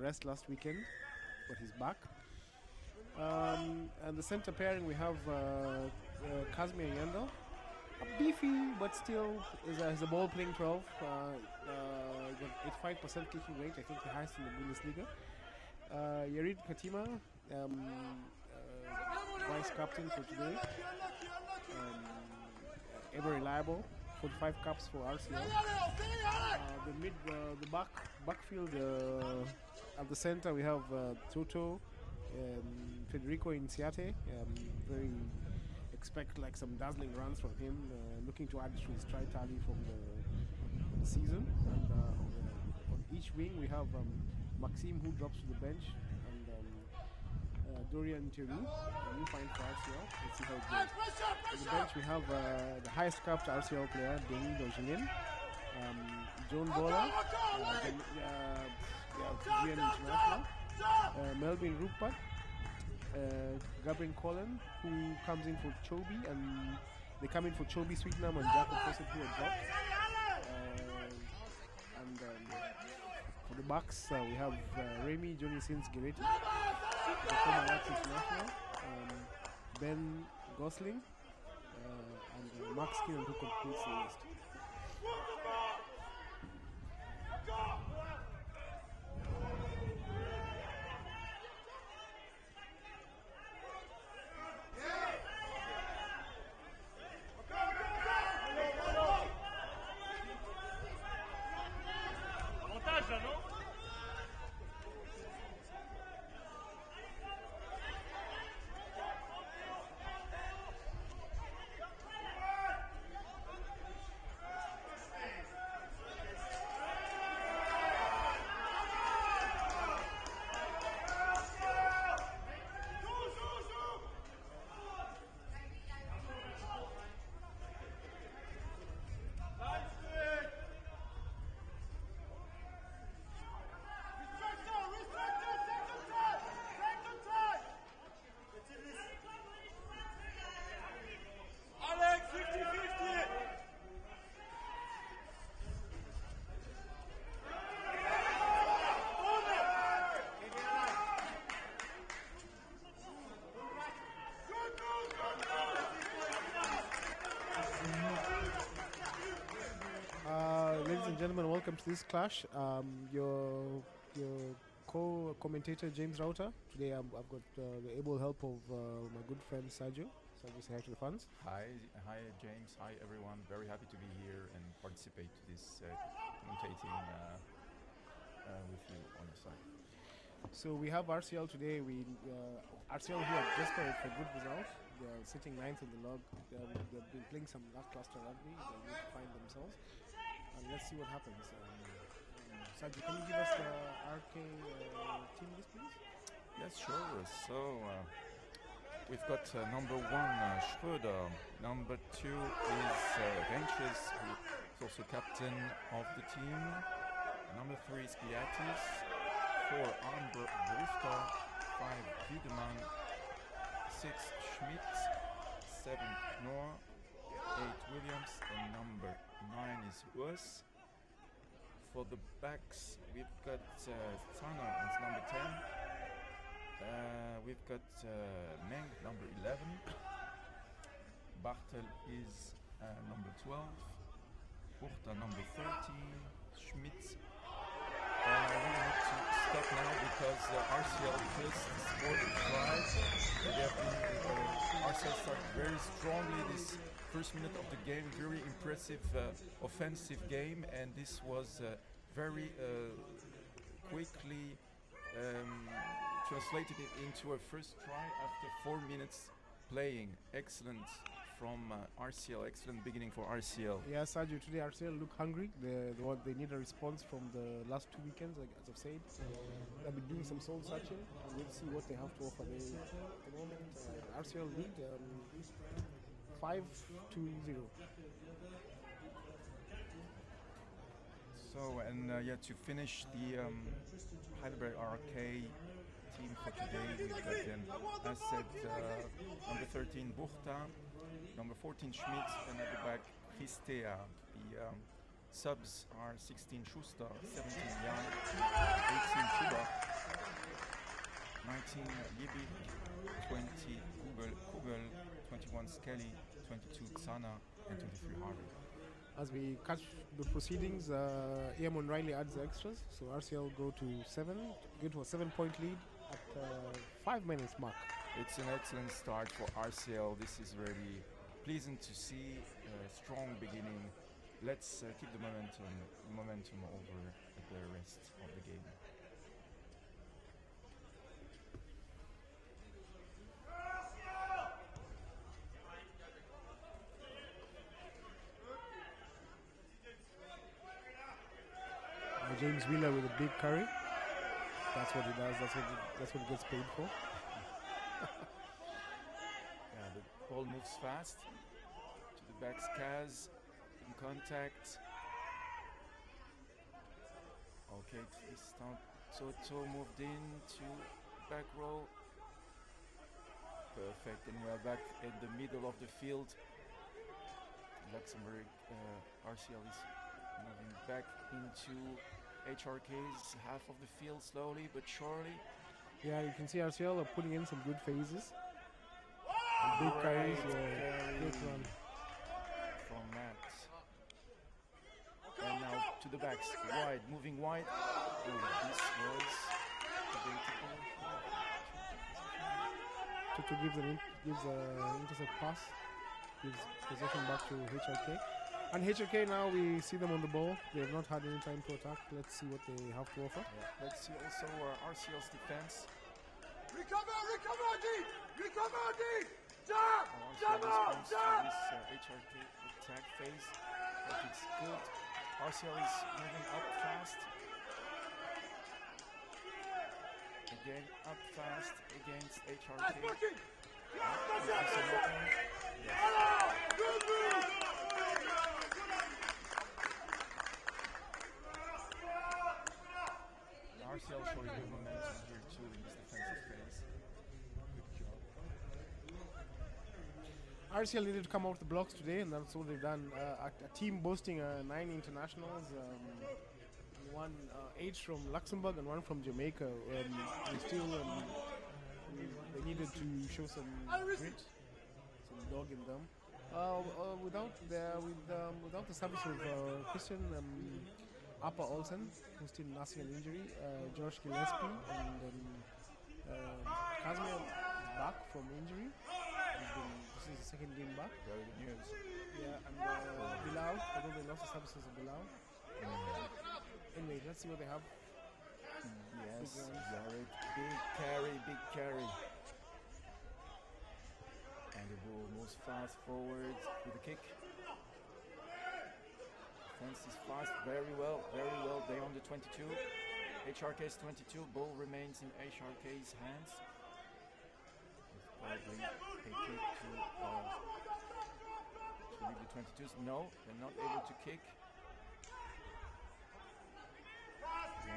rest last weekend, but he's back. And the center pairing we have Kazmir Yandel. Beefy, but still is a ball playing 12. Got 85% kicking rate, I think the highest in the Bundesliga. Yarid Katima, vice captain for today. Ever reliable, 45 caps for RCL. The backfield at the center we have Toto, Federico Inciate. Very expect like some dazzling runs from him. Looking to add to his try tally from the season. And on each wing we have Maxime who drops to the bench, and Dorian Theroux, a new find for RCL. Let's see how it goes. On the bench we have the highest capped RCL player, Denis Dojinin, John Bola, GN International, Melvin Rupat, Gabriel Colin, who comes in for Chobi, and they come in for Chobi Sweetnam and Jacob Fawcett, who are dropped. And for the backs, we have Remy Johnny Sins Giretti, the former Ajax International, Ben Gosling, and Max Kinnan, who completes the list. Ladies and gentlemen, welcome to this clash. Your co-commentator James Rauter. Today I've got the able help of my good friend Sergio. Sergio, say hi to the fans. Hi James. Hi everyone. Very happy to be here and participate to this commentating with you on the side. So we have RCL today. RCL who are desperate for good results. They are sitting ninth in the log. They've been playing some lackluster rugby. They need to find themselves. And let's see what happens. Sergio, can you give us the RK team list, please? Yes, sure. So we've got number 1 Schröder. Number 2 is Renches, who is also captain of the team. Number 3 is Giatis. 4 Amber Brewster. 5 Wiedemann. 6 Schmidt. 7 Knorr. 8 Williams, and number 9 is Urs. For the backs, we've got Tanner as number 10. We've got Meng, number 11. Bartel is number 12. Buchter, number 13. Schmidt. And I really need to stop now because RCL just scored a try. RCL started very strongly this first minute of the game, very impressive offensive game, and this was very quickly translated into a first try after 4 minutes playing. Excellent from RCL, excellent beginning for RCL. Yeah, Sergio, today RCL look hungry. They need a response from the last 2 weekends, like, as I've said. They've been doing some soul searching, and we'll see what they have to offer. At the moment, RCL lead 5-0. So, and to finish the Heidelberg RK team for today, we've got then, as said, number 13 Buchta, number 14 Schmidt, and at the back Christea. The subs are 16 Schuster, 17 Jan, 18 Tubach, 21 Skelly, 22 Xana, and 23 Harvey. As we catch the proceedings, Eamon Riley adds the extras, so RCL go to 7, get to a 7-point lead at 5 minutes mark. It's an excellent start for RCL. This is really pleasant to see. A strong beginning. Let's keep the momentum over the rest of the game. James Wheeler with a big carry. That's what he does. That's what he gets paid for. Yeah, the ball moves fast to the back. Skaz in contact. Okay, Tristan Toto moved in to back row. Perfect, and we are back in the middle of the field. Luxembourg RCL is moving back into HRK's half of the field slowly but surely. Yeah, you can see RCL are putting in some good phases. Big carries, great run. From Matt. And now to the backs, wide, moving wide. Oh, this was debatable. Tutu gives an intercept pass, gives possession back to HRK. And HRK now we see them on the ball. They have not had any time to attack. Let's see what they have to offer. Yeah. Let's see also RCL's defense. Recover deep! RCL responds to this HRK attack phase, but it's good. RCL is moving up fast. Again, up fast against HRK. RCL showing good momentum here too in this defensive phase. Good job. RCL needed to come off the blocks today, and that's what they've done. A team boasting 9 internationals, 8 from Luxembourg and 1 from Jamaica. They needed to show some grit, some dog in them. Without the service of Christian Appa Olsen, who's still nursing an injury, Josh Gillespie, and then Kazmir is back from injury. This is the second game back. Very good news. Yeah, and Bilal, although they lost the services of Bilal. Anyway, let's see what they have. Yes, Jared, big carry. And the ball moves fast forward with a kick. Defense is fast, very well. They on the 22. HRK's 22, ball remains in HRK's hands. It's probably a kick to leave the 22s. No, they're not able to kick.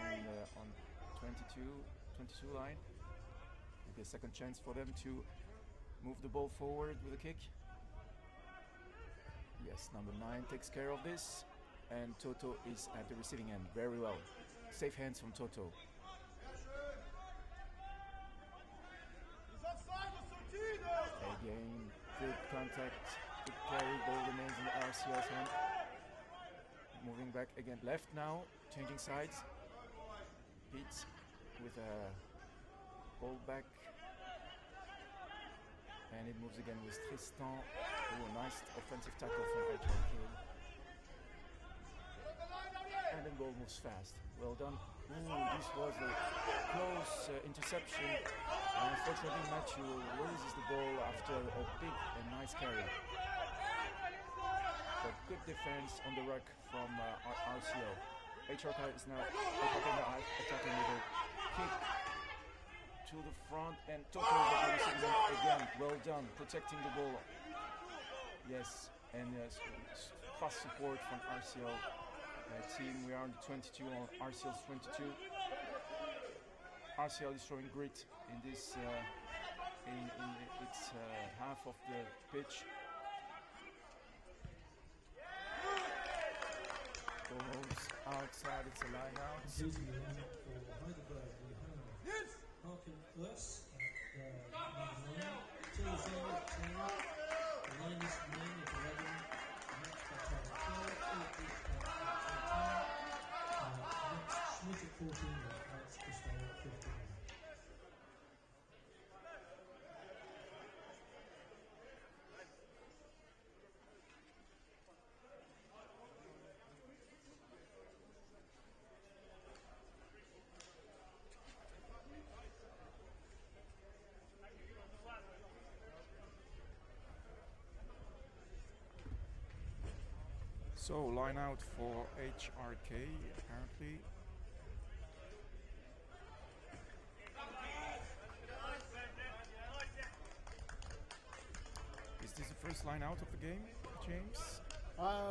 And on 22 line, maybe a second chance for them to move the ball forward with a kick. Yes, number 9 takes care of this, and Toto is at the receiving end. Very well. Safe hands from Toto. Again, good contact, good carry, ball remains in the RCL's hand. Moving back again, left now, changing sides. Pete with a ball back. And it moves again with Tristan. Oh, a nice offensive tackle from HRK. And then goal moves fast. Well done. Ooh, this was a close interception. And unfortunately, Matthew loses the ball after a big and nice carry. But good defense on the ruck from RCL. HRK is now attacking with a kick to the front, and Toto is at the receiving end again. Well done, protecting the ball. Yes, and fast support from RCL team. We are on the 22 on RCL's 22. RCL is showing grit in this in its half of the pitch. Goes outside, it's a line out. So line out for HRK apparently. Is this the first line out of the game, James?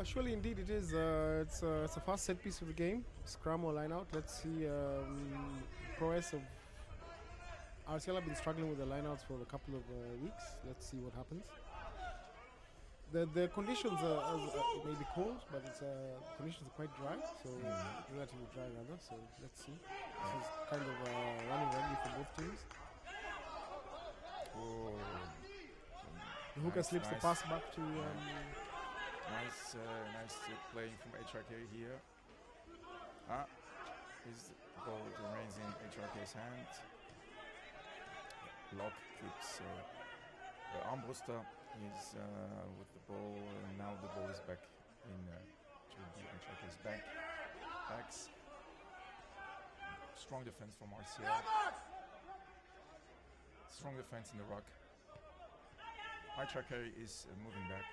Surely, indeed, it is. It's a fast set piece of the game. Scrum or line out. Let's see. Prowess of RCL have been struggling with the lineouts for a couple of weeks. Let's see what happens. The conditions it may be cold, but it's conditions are quite dry, so relatively dry rather. So let's see. This is kind of running rugby for both teams. Oh, The hooker slips the pass back to. Nice playing from HRK here. His ball remains in HRK's hand. Lock keeps Armbruster is with the ball, and now the ball is back in to the HRK's backs. Strong defense from RCL. Strong defense in the ruck. HRK is moving back.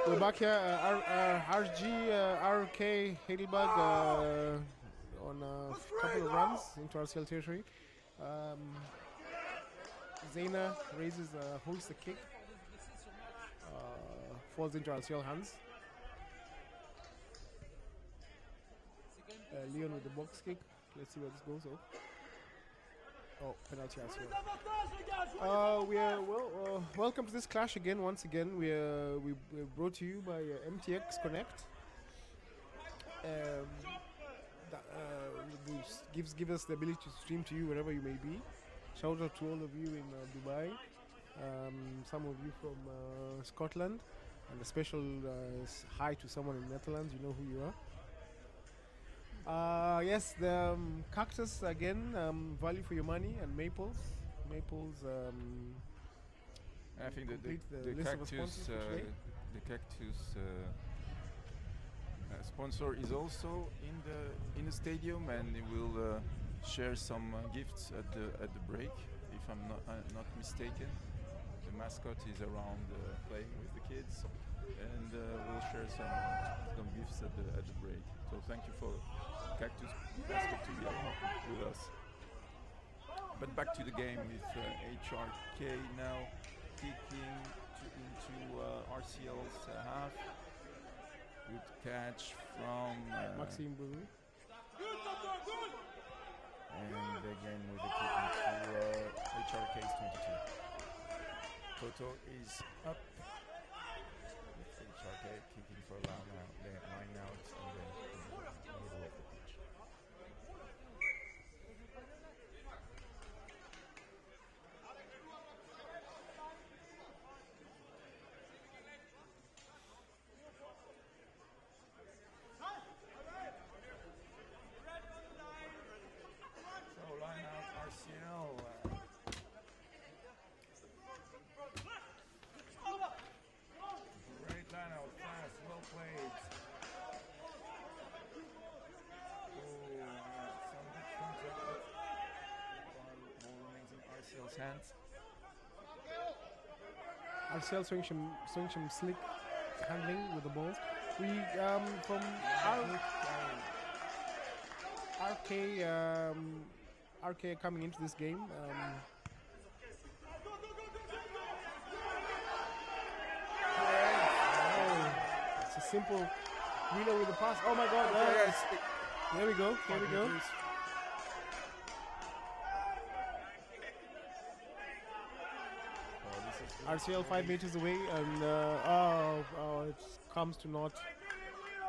We're back here. RK Heidelberg on a couple of runs into RCL territory. Zena holds the kick, falls into RCL hands. Leon with the box kick. Let's see where this goes. Oh, penalty RCL. Welcome to this clash again. Once again, we're brought to you by MTX Connect. Give us the ability to stream to you wherever you may be. Shout out to all of you in Dubai, some of you from Scotland, and a special hi to someone in the Netherlands. You know who you are. Yes, the cactus again, value for your money, and maples. I think that the list of sponsors for today. the cactus sponsor is also in the stadium, and he will share some gifts at the break, if I'm not mistaken. The mascot is around playing with the kids, and we'll share some gifts at the break. So thank you for Cactus Basket to be with us. But back to the game with HRK now kicking into RCL's half. Good catch from Maxime Bourou. And again with a kick into HRK's 22. Toto is up with HRK kicking for a line out in the middle of the pitch. So line out RCL. Great line out, fast, well played. Some good contact. Ball remains in RCL's hands. RCL showing some slick handling with the balls. We from RK coming into this game. It's a simple winner with the pass. Oh my God! There we go. There we go. RCL 5 meters away, and it comes to naught.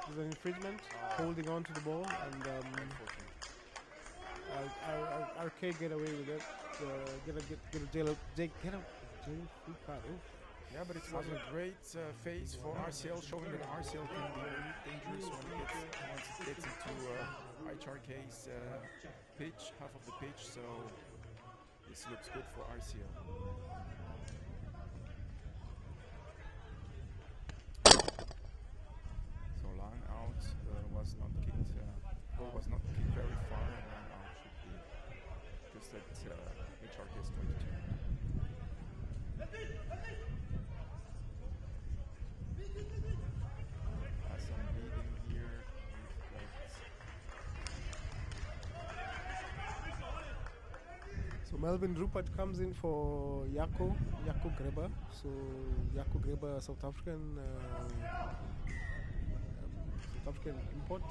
There's an infringement, holding on to the ball, and RK get away with it. Get a jail free card. Oof. Yeah, but it was a great phase for RCL, showing that RCL can be very dangerous once it gets into HRK's pitch, half of the pitch. So this looks good for RCL. So line out was not kicked. Ball was not kicked very far, and line out should be just at HRK's 22. Some leading here. So Melvin Rupert comes in for Jaco Greber. So Jaco Greber, South African import.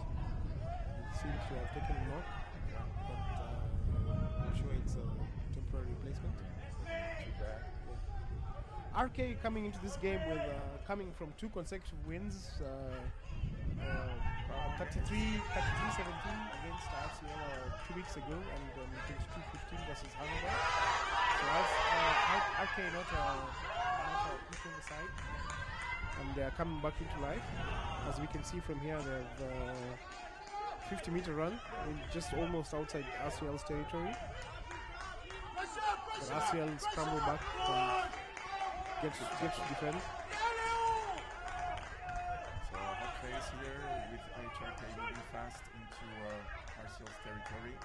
He seems to have taken a knock, but I'm sure it's a temporary replacement. Too bad. RK coming into this game with coming from 2 consecutive wins, 33-17 against RCL 2 weeks ago, and 22-15 versus Heidelberg. So as RK not pushing aside, and they are coming back into life. As we can see from here, they have 50-meter run, just almost outside RCL's territory. But RCL scramble back and gets to defend. So hot phase here with HRK moving fast into RCL's territory.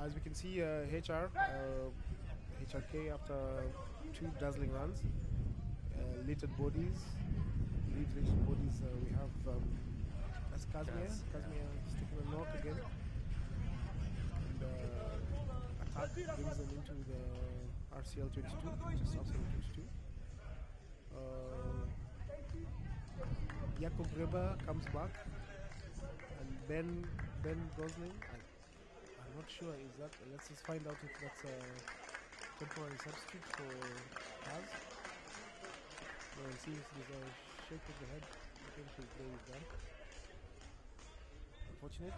As we can see, HRK after 2 dazzling runs, littered bodies. We have that's Kazmir sticking a knock again, and attack brings them into the RCL 22, just outside the 22. Jakob Greber comes back, and Ben Gosling. I'm not sure, is that, let's just find out if that's a temporary substitute for Kaz. No, it seems there's a shake of the head. I think his day is done. Unfortunate.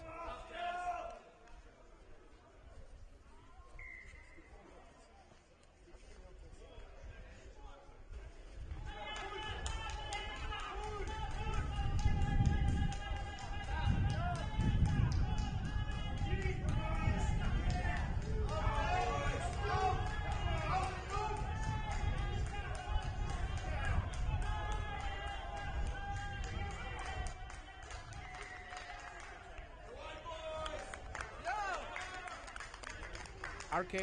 RK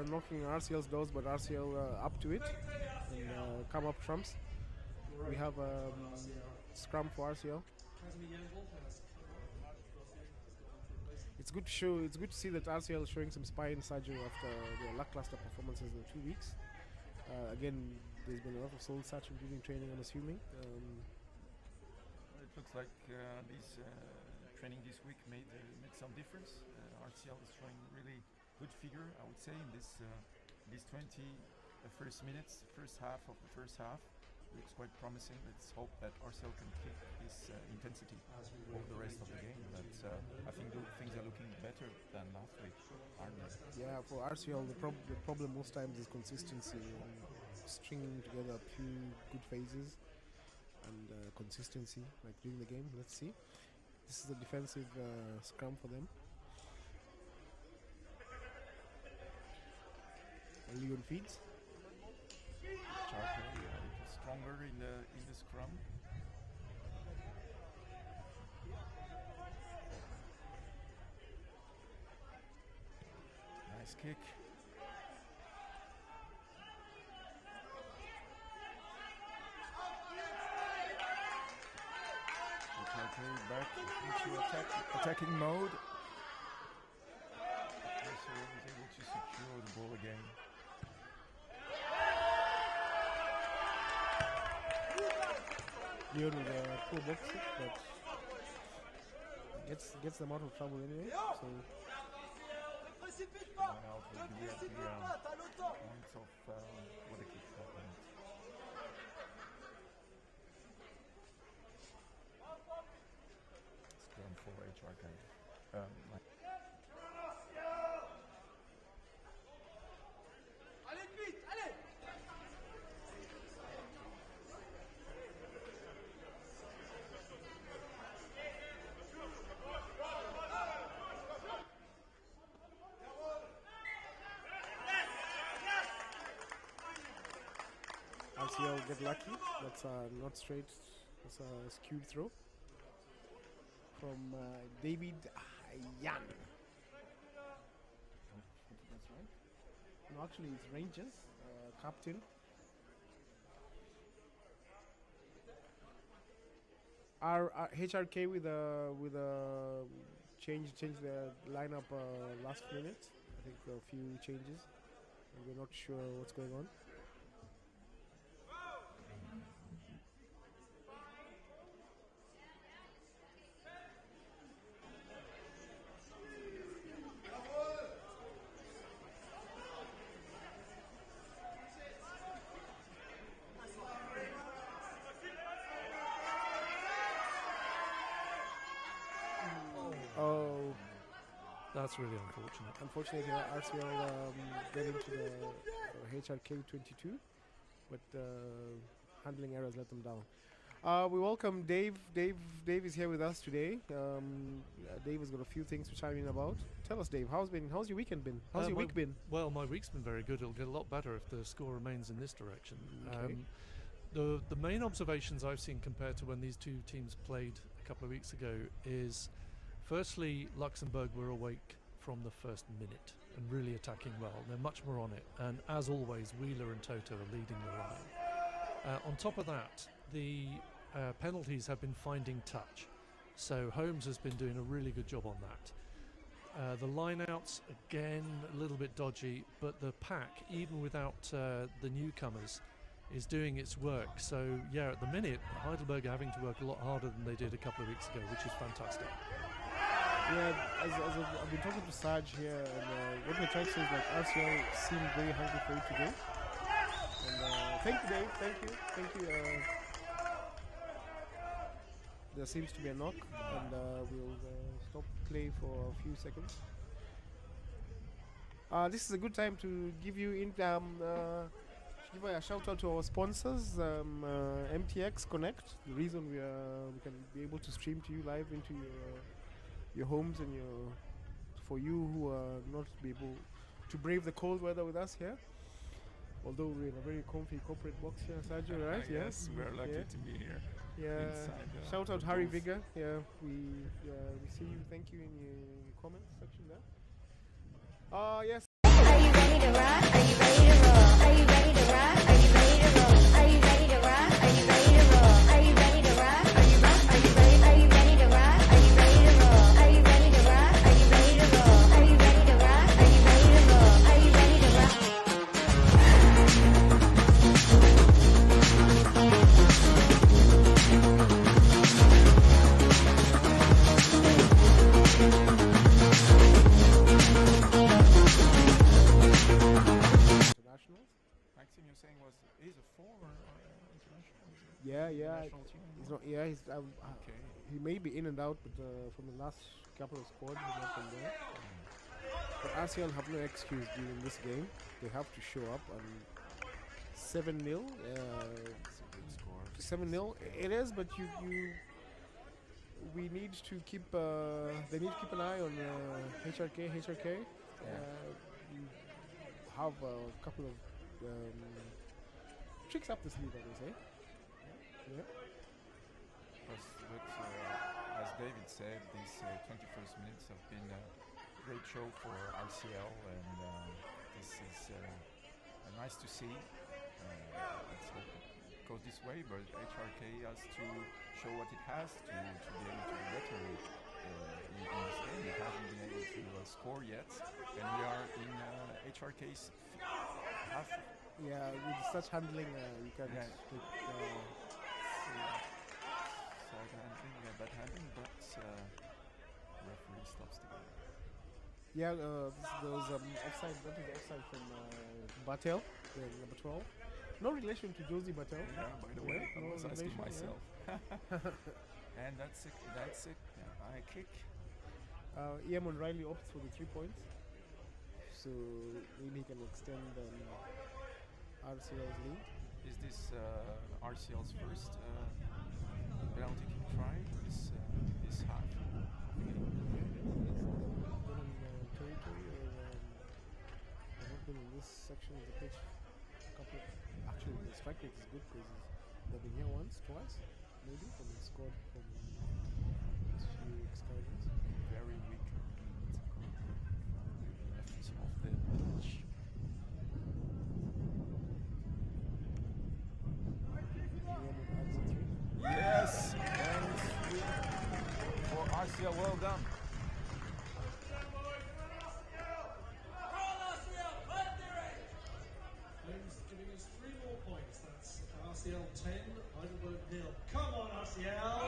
knocking RCL's doors, but RCL up to it and come up trumps. We have scrum for RCL. It's good to see that RCL is showing some spine surgery after their lackluster performances in 2 weeks. Again, there's been a lot of soul searching during training, I'm assuming. It looks like these training this week made some difference. RCL is showing really good figure, I would say, in these 20 first minutes, first half of the first half. Looks quite promising. Let's hope that RCL can keep this intensity over the rest of the game. But I think things are looking better than last week, aren't they? Yeah, for RCL, the problem most times is consistency and stringing together a few good phases and consistency, like during the game. Let's see. This is a defensive scrum for them. Leon feeds. Charter, a little stronger in the scrum. Nice kick. Charter back into attacking mode. Also was able to secure the ball again. Leon with a poor box kick, but gets them out of trouble anyway. So one out will be at the points of what the kick happened. Scrum for HRK. Allez vite, allez. RCL get lucky. That's not straight. That's a skewed throw from David Yan. That's right. No, actually, it's Rangers captain. Our HRK with a change the lineup last minute. I think a few changes. And we're not sure what's going on. That's really unfortunate. Unfortunately, RCL get into the HRK 22, but handling errors let them down. We welcome Dave. Dave is here with us today. Dave has got a few things to chime in about. Tell us, Dave, how's your weekend been? How's your week been? Well, my week's been very good. It'll get a lot better if the score remains in this direction. Okay. The main observations I've seen compared to when these two teams played a couple of weeks ago is, firstly, Luxembourg were awake from the first minute and really attacking well. They're much more on it. And as always, Wheeler and Toto are leading the line. On top of that, the penalties have been finding touch. So Holmes has been doing a really good job on that. The line-outs, again, a little bit dodgy, but the pack, even without the newcomers, is doing its work. So, yeah, at the minute, Heidelberg are having to work a lot harder than they did a couple of weeks ago, which is fantastic. Yeah, as I've been talking to Sarge here, and what we're trying to say is like RCL seem very hungry for it today. And thank you, Dave. Thank you. There seems to be a knock, and we'll stop play for a few seconds. This is a good time to give you give a shout out to our sponsors, MTX Connect. The reason we can be able to stream to you live into your homes and for you who are not be able to brave the cold weather with us here. Although we're in a very comfy corporate box here, Sergio, right? Yes, we're lucky to be here. Yeah. Shout out Harry Vigor. Yeah, we see you. Thank you in your comments section there. Yes. Are you ready to rock? Are you ready to roll? Are you ready to rock? Are you ready to roll? Are you ready to rock? Are you ready to roll? Are you ready to rock? Are you ready? Are you ready? Are you ready to rock? Are you ready to roll? Are you ready to rock? Are you ready to roll? Are you ready to rock? Are you ready to roll? Are you ready to rock? Yeah, yeah. national team? He's not. Yeah, he's. Okay. He may be in and out, but from the last couple of squads, he's not been there. But RCL have no excuse during this game. They have to show up and 7-0. It's a good score. 7-0. It is, but we need to keep. They need to keep an eye on HRK. We have a couple of tricks up the sleeve, I would say. Yeah. As David said, these 21st minutes have been a great show for RCL, and this is nice to see. Let's hope it goes this way, but HRK has to show what it has to be able to do better in this game. It hasn't been able to score yet, and we are in HRK's half. Yeah, with such handling, you can Yeah. take. Side handling, bad handling, but referee stops the game. Yeah, there was offside. That is offside from Bartel, number 12. No relation to Josie Bartel. Yeah, by the way, I no was asking relation, myself. And that's it. Yeah, I kick. Ian O'Reilly opts for the 3 points, so maybe he can extend RCL's lead. Is this RCL's first penalty kick try this half of the game? Been in territory, or they've not been in this section of the pitch. Actually, the strike rate is good because they've been here once, twice, maybe, and they scored from a few excursions. Very weak lead left of the pitch. Yes, and three for RCL. Well done. James giving us 3 more points. That's RCL 10, Heidelberg 0. Come on, RCL!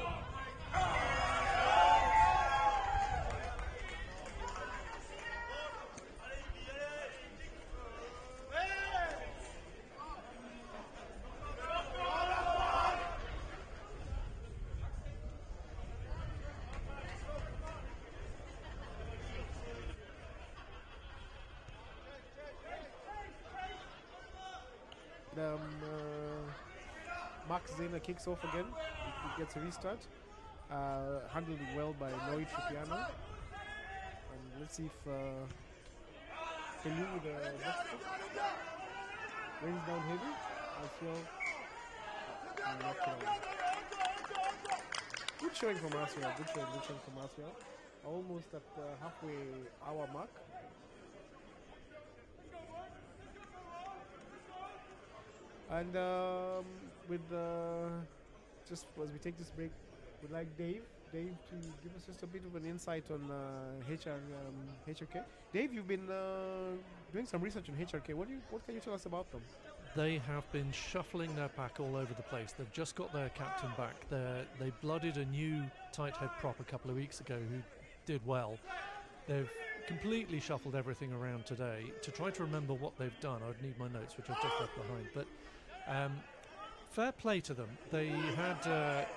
Max Zena kicks off again. It gets a restart. Handled well by Noy Tripiano. And let's see if Pelu with a left foot rains down heavy. RCL. Good showing from RCL. Good showing from RCL. Almost at the halfway hour mark. And with just as we take this break, we'd like Dave to give us just a bit of an insight on HRK. Dave, you've been doing some research on HRK. What can you tell us about them? They have been shuffling their pack all over the place. They've just got their captain back. They blooded a new tight head prop a couple of weeks ago who did well. They've completely shuffled everything around today. To try to remember what they've done, I would need my notes, which I've just left behind. But fair play to them. They had a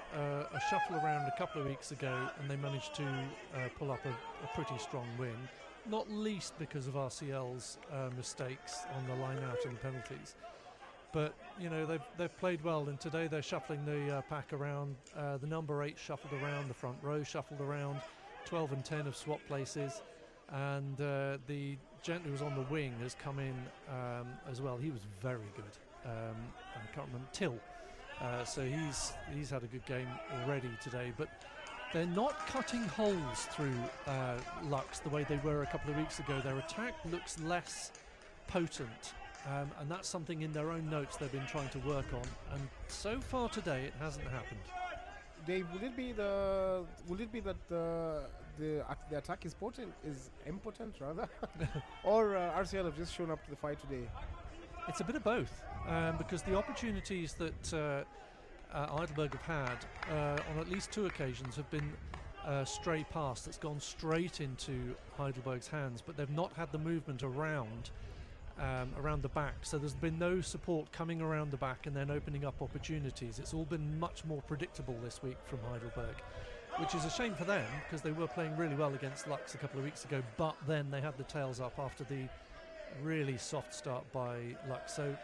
shuffle around a couple of weeks ago, and they managed to pull up a pretty strong win, not least because of RCL's mistakes on the line out and the penalties. But they've played well, and today they're shuffling the pack around. The number 8 shuffled around, the front row shuffled around, 12 and 10 have swapped places, and the gent who was on the wing has come in as well. He was very good. I can't remember, Till. So he's had a good game already today, but they're not cutting holes through Lux the way they were a couple of weeks ago. Their attack looks less potent, and that's something in their own notes they've been trying to work on, and so far today it hasn't happened. Dave, will it be that the attack is impotent rather, or RCL have just shown up to the fight today? It's a bit of both, because the opportunities that Heidelberg have had on at least 2 occasions have been stray pass that's gone straight into Heidelberg's hands, but they've not had the movement around around the back. So there's been no support coming around the back and then opening up opportunities. It's all been much more predictable this week from Heidelberg, which is a shame for them because they were playing really well against Lux a couple of weeks ago, but then they had the tails up after the really soft start by Lux. So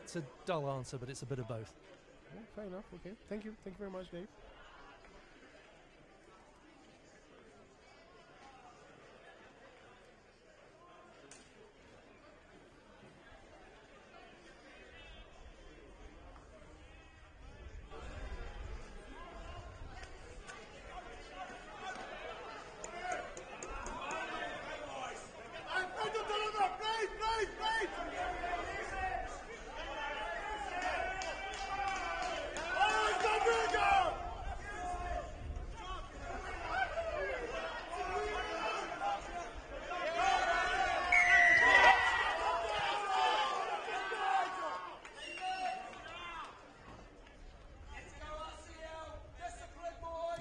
it's a dull answer, but it's a bit of both. Yeah, fair enough. Okay. Thank you. Thank you very much, Dave.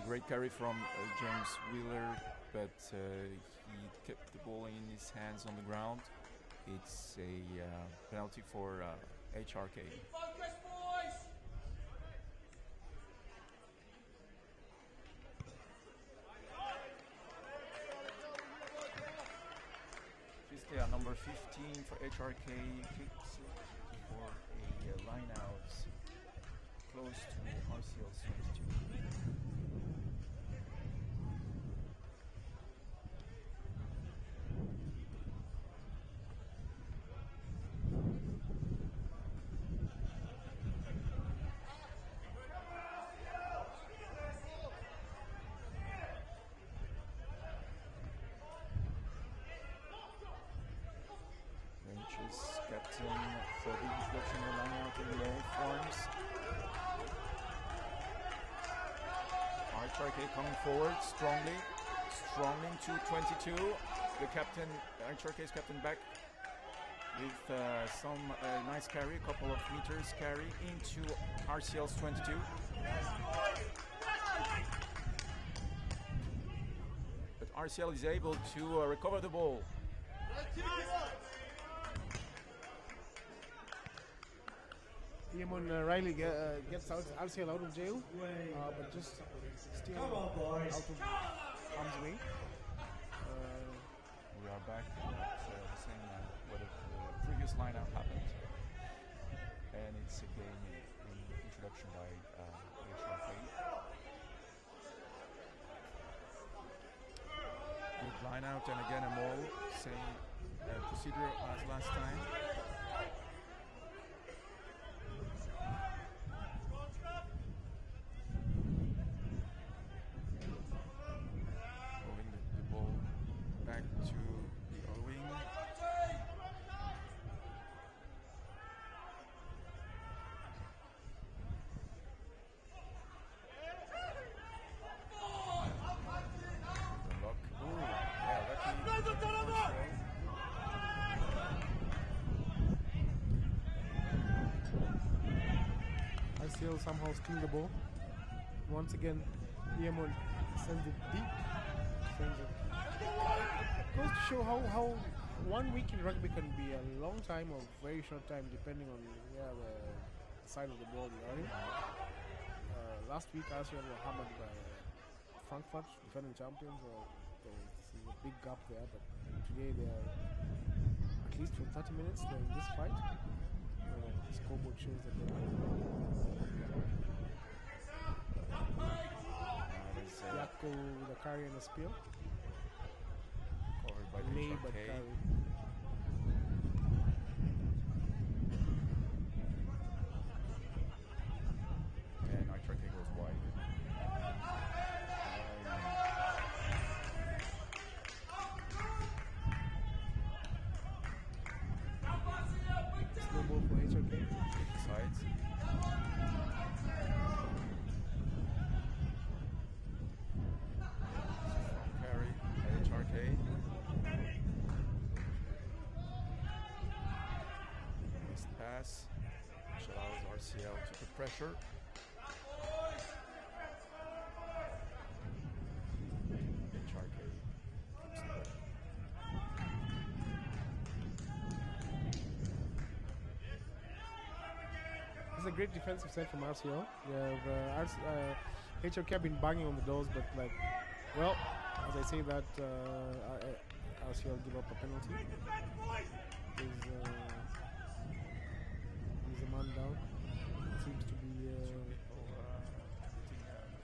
Great carry from James Wheeler, but he kept the ball in his hands on the ground. It's a penalty for HRK. Focus, boys! Fistea, number 15 for HRK, kicks for a line out close to RCL's 22. Captain for the introduction of line out in low forms. HRK coming forward strongly into 22. The captain, HRK's captain back with some nice carry, a couple of meters carry into RCL's 22. But RCL is able to recover the ball. Eamon Riley gets RCL out of jail, but just still out of harm's way. We are back at the same where the previous lineup happened, and it's again in introduction by HRK. Good line out, and again a maul, same procedure as last time. RCL somehow steal the ball. Once again, Eamon sends it deep. Goes to show how 1 week in rugby can be a long time or very short time depending on where the side of the ball you are in. Last week RCL were hammered by Frankfurt, defending champions. There was a big gap there, but today they are, at least for 30 minutes, they're in this fight. The scoreboard shows that they are. Yakko with a carry and a spill. Covered by Lay but HRK. carry. And HRK goes wide. Slow ball for HRK. Sides. Carry by HRK. Missed pass, which allows RCL to put pressure. HRK keeps the ball. great defensive set from RCL. HRK have been banging on the doors, but like, well, as I say that, RCL give up a penalty. There's a man down. Seems to be.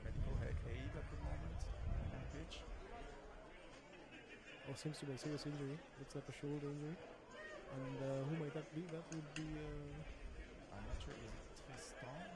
Getting medical aid at the moment on the pitch. Oh, seems to be a serious injury. Looks like a shoulder injury. And who might that be? That would be. I'm not sure. Is it Tristan?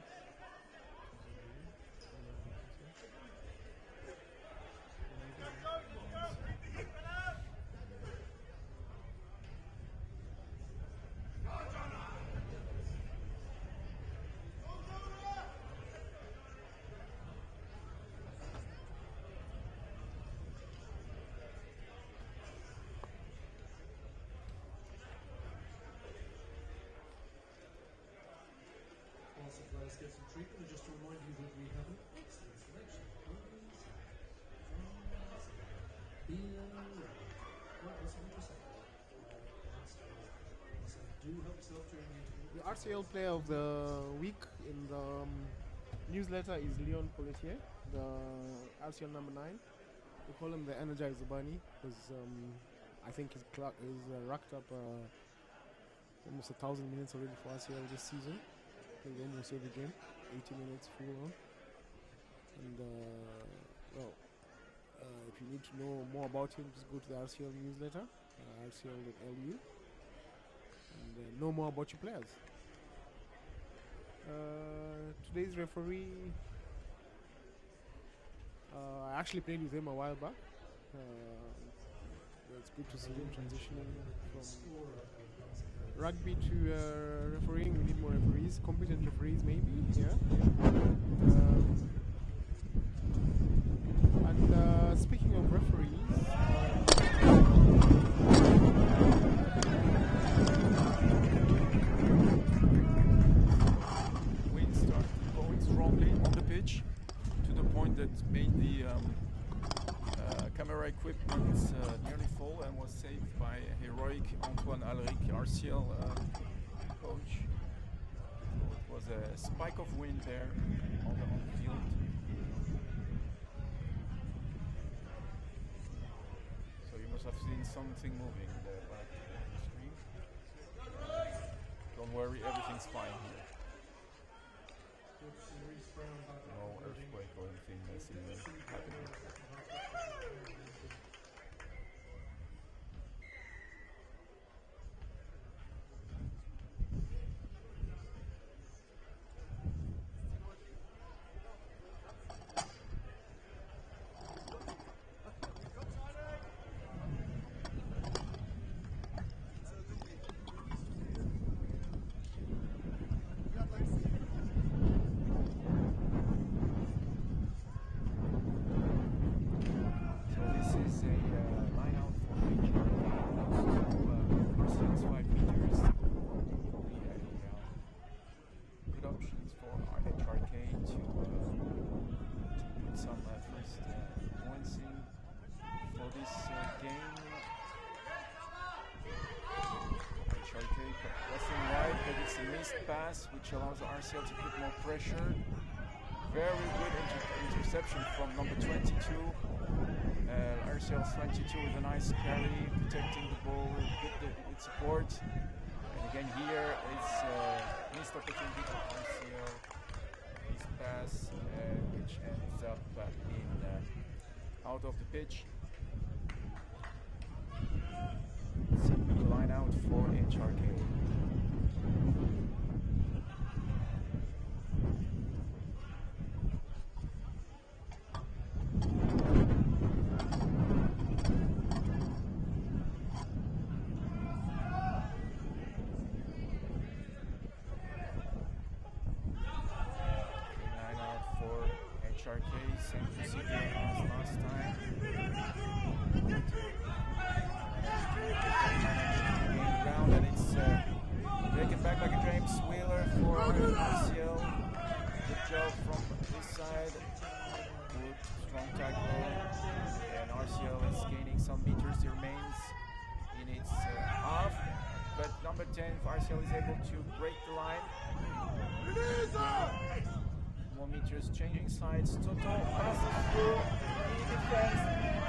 Whilst the players get some treatment, and just to remind you that we have an excellent selection of burgers, fries, beer, what else have we just said? So do help yourself during the interview. The RCL player of the week in the newsletter is Leon Polletier, the RCL number 9. We call him the Energizer Bunny because I think he's racked up almost 1,000 minutes already for RCL this season. Played almost every game, 80 minutes full on. And if you need to know more about him, just go to the RCL newsletter, rcl.lu, and know more about your players. Today's referee, I actually played with him a while back. It's good to see him transitioning from rugby to refereeing. We need more referees, competent referees maybe, yeah. And speaking of referees, Wind started blowing strongly on the pitch to the point that made the camera equipment nearly fall and was saved by heroic Antoine Alric, RCL coach. So it was a spike of wind there on the field. So you must have seen something moving there back on the screen. Don't worry, everything's fine here. No earthquake or anything similar happening. Pass, which allows RCL to put more pressure. Very good interception from number 22. RCL's 22 with a nice carry, protecting the ball with support. And again here is missed opportunity for RCL. His pass, which ends up out of the pitch. CP line out for HRK. Same procedure as last time. Round and it's taken back by James Wheeler for RCL. Good job from this side. Good, strong tackle. And RCL is gaining some meters. He remains in its half. But number 10, RCL is able to break the line. More meters changing sides. Toto passes through the defense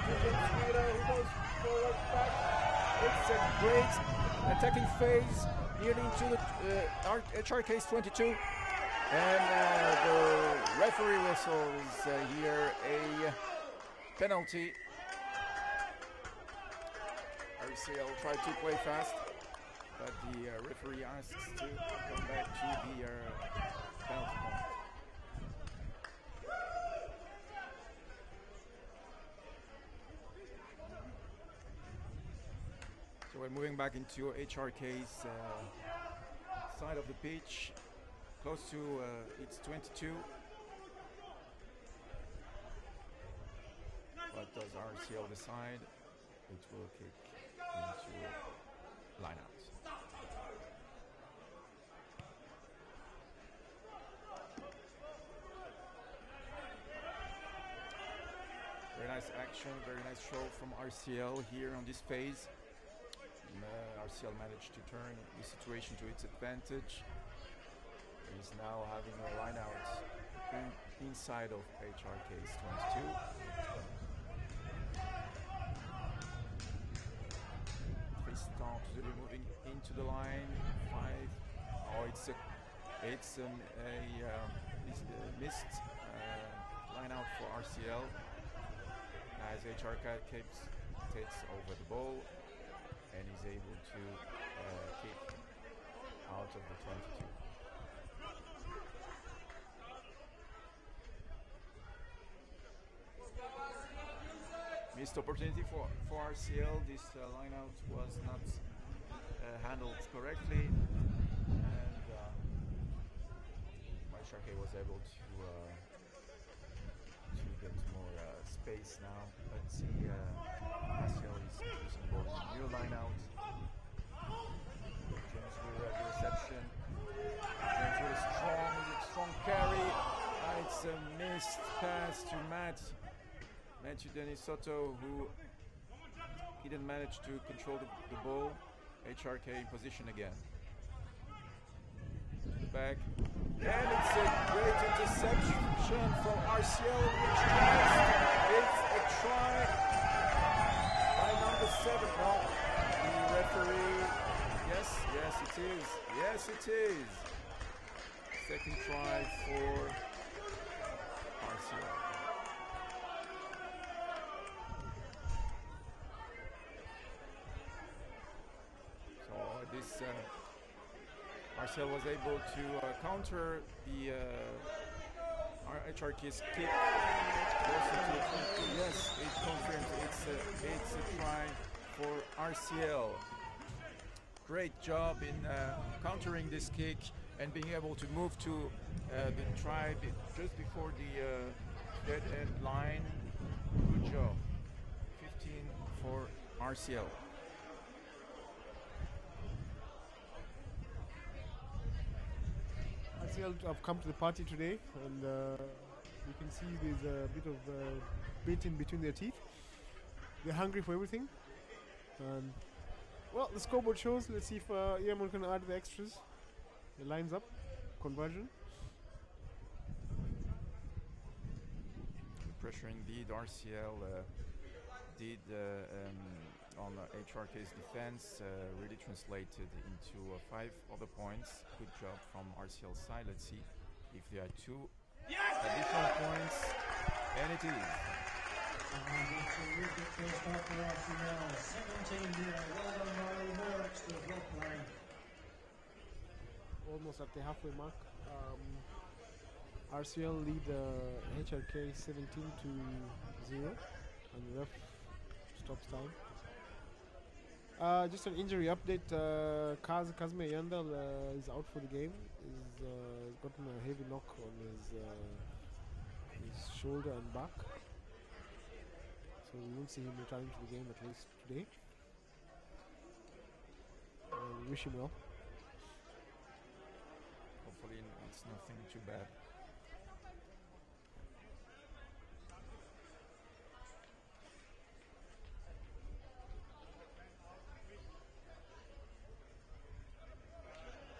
to James Wheeler, who goes forward back. It's a great attacking phase nearly into the HRK's 22. And the referee whistles here a penalty. RCL tried to play fast, but the referee asks to come back to the penalty point. So we're moving back into HRK's side of the pitch, close to its 22. What does RCL decide? It will kick into line out. Very nice action, very nice show from RCL here on this phase. RCL managed to turn the situation to its advantage. He's now having a line out inside of HRK's 22. Tristan moving into the line. 5. Oh, it's a missed line out for RCL as HRK takes over the ball and is able to kick out of the 22. Missed opportunity for RCL. This line out was not handled correctly, and HRK was able to get more space now. Let's see, RCL is using the ball in a new line out. James Wheeler at the reception. James Wheeler strong carry. It's a missed pass to Matthew Denis Soto, who he didn't manage to control the ball. HRK in position again. To the back. And it's a great interception from RCL, which tries. It's a try by number 7. No, the referee. Yes, it is. Yes, it is. Second try for RCL. This RCL was able to counter the HRK's kick. Yes, it confirms it's a try for RCL. Great job in countering this kick and being able to move to the try just before the dead end line. Good job. 15 for RCL. RCL have come to the party today, and you can see there's a bit of bait in between their teeth. They're hungry for everything. Well, the scoreboard shows. Let's see if Yemen can add the extras. The lines up, conversion. Pressure indeed. RCL did on HRK's defense, really translated into 5 other points. Good job from RCL's side. Let's see if there are 2 additional points, and it is. Almost at the halfway mark. RCL lead HRK 17-0, and the ref stops time. Just an injury update. Kazme Yandal is out for the game. He's gotten a heavy knock on his shoulder and back. So we won't see him returning to the game at least today. We wish him well. Hopefully it's nothing too bad.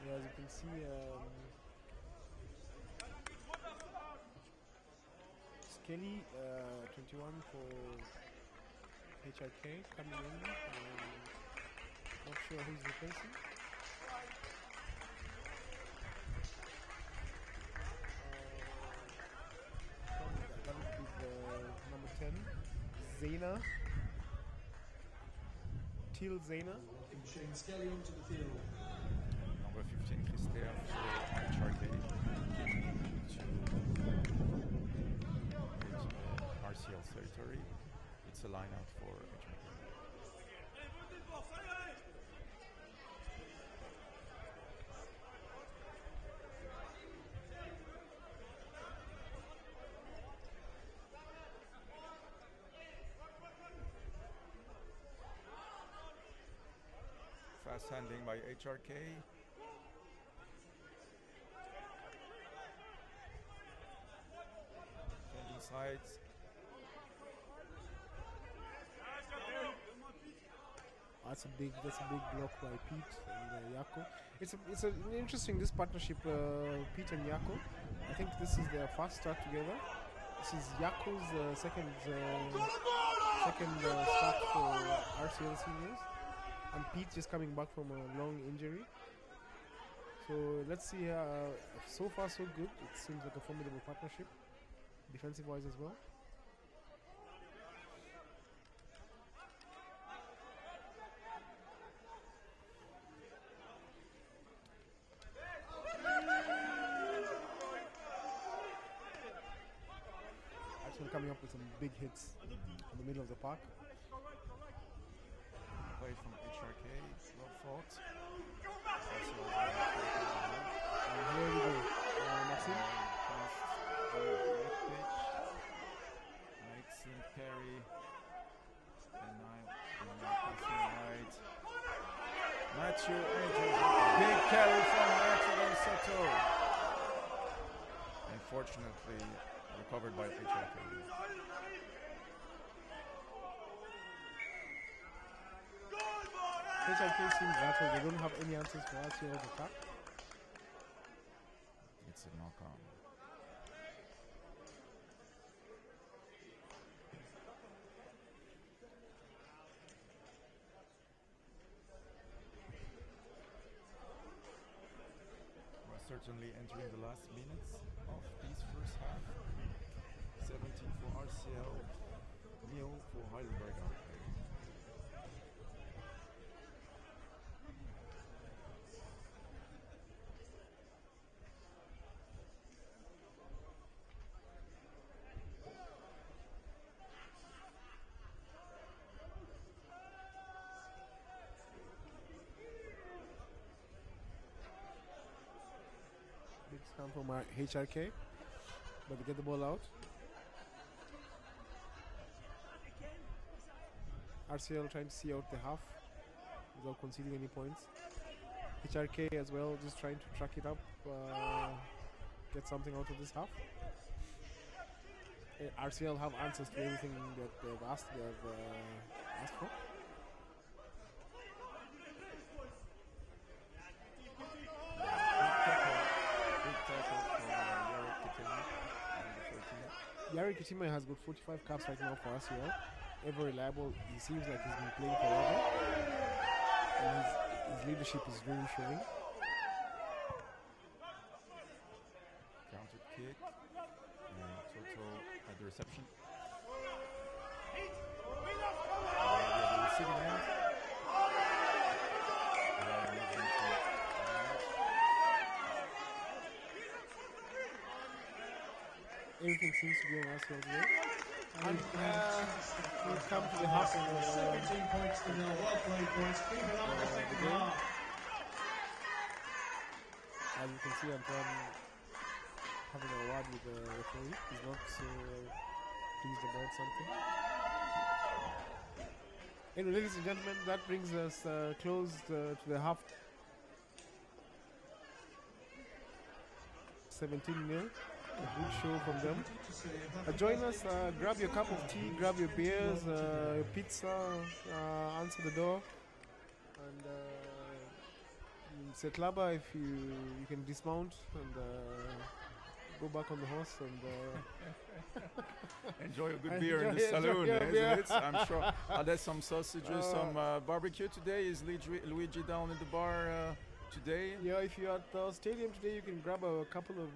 Yeah, as you can see, Kelly, 21 for HRK coming in. Not sure who's replacing. That would be the number 10, Zena. Teal Zena. Shane Skelly onto the field. Number 15, Christelle for HRK. RCL territory. It's a line out for HRK. Fast handling by HRK. Changing sides. That's a big block by Pete and Yako. It's an interesting this partnership, Pete and Yako. I think this is their first start together. This is Yako's second start for RCL seniors, and Pete just coming back from a long injury. So let's see. So far so good. It seems like a formidable partnership, defensive wise as well. Coming up with some big hits in the middle of the park. Play from HRK, well fought. And here we go. Maxime. Past the red pitch. Maxime carry. And now passing right. Matthew Andrews. Big carry from Matthew Soto. Unfortunately, recovered by HRK. HRK seems rattled. They don't have any answers for us here on the top. It's a knock-on. We're certainly entering the last minutes of this first half. 17 for RCL, nil for Heidelberger. Big scam from our HRK, but they get the ball out. RCL trying to see out the half without conceding any points. HRK as well, just trying to track it up, get something out of this half. RCL have answers to everything that they've asked for. Big tackle from Yari Kitima has got 45 caps right now for RCL. Ever reliable. He seems like he's been playing forever, and his leadership is really showing. Counter kick, and Toto at the reception. The receiving end. Everything seems to be on RCL's way. And we come to the half of 17 points to nil. Well played, boys. Keep it up in the second half. As you can see, Antoine having a word with the referee. He's not so pleased about something. Anyway, ladies and gentlemen, that brings us close to the half. 17-0. A good show from them. Join us, grab your cup of tea, grab your beers, your pizza, answer the door, and Setlaba, if you can dismount and go back on the horse and Enjoy a good And beer in the enjoy saloon, a isn't beer. it? I'm sure. Are there some sausages, some barbecue today? Is Luigi down at the bar today? yeah, if you're at the stadium today, you can grab a couple of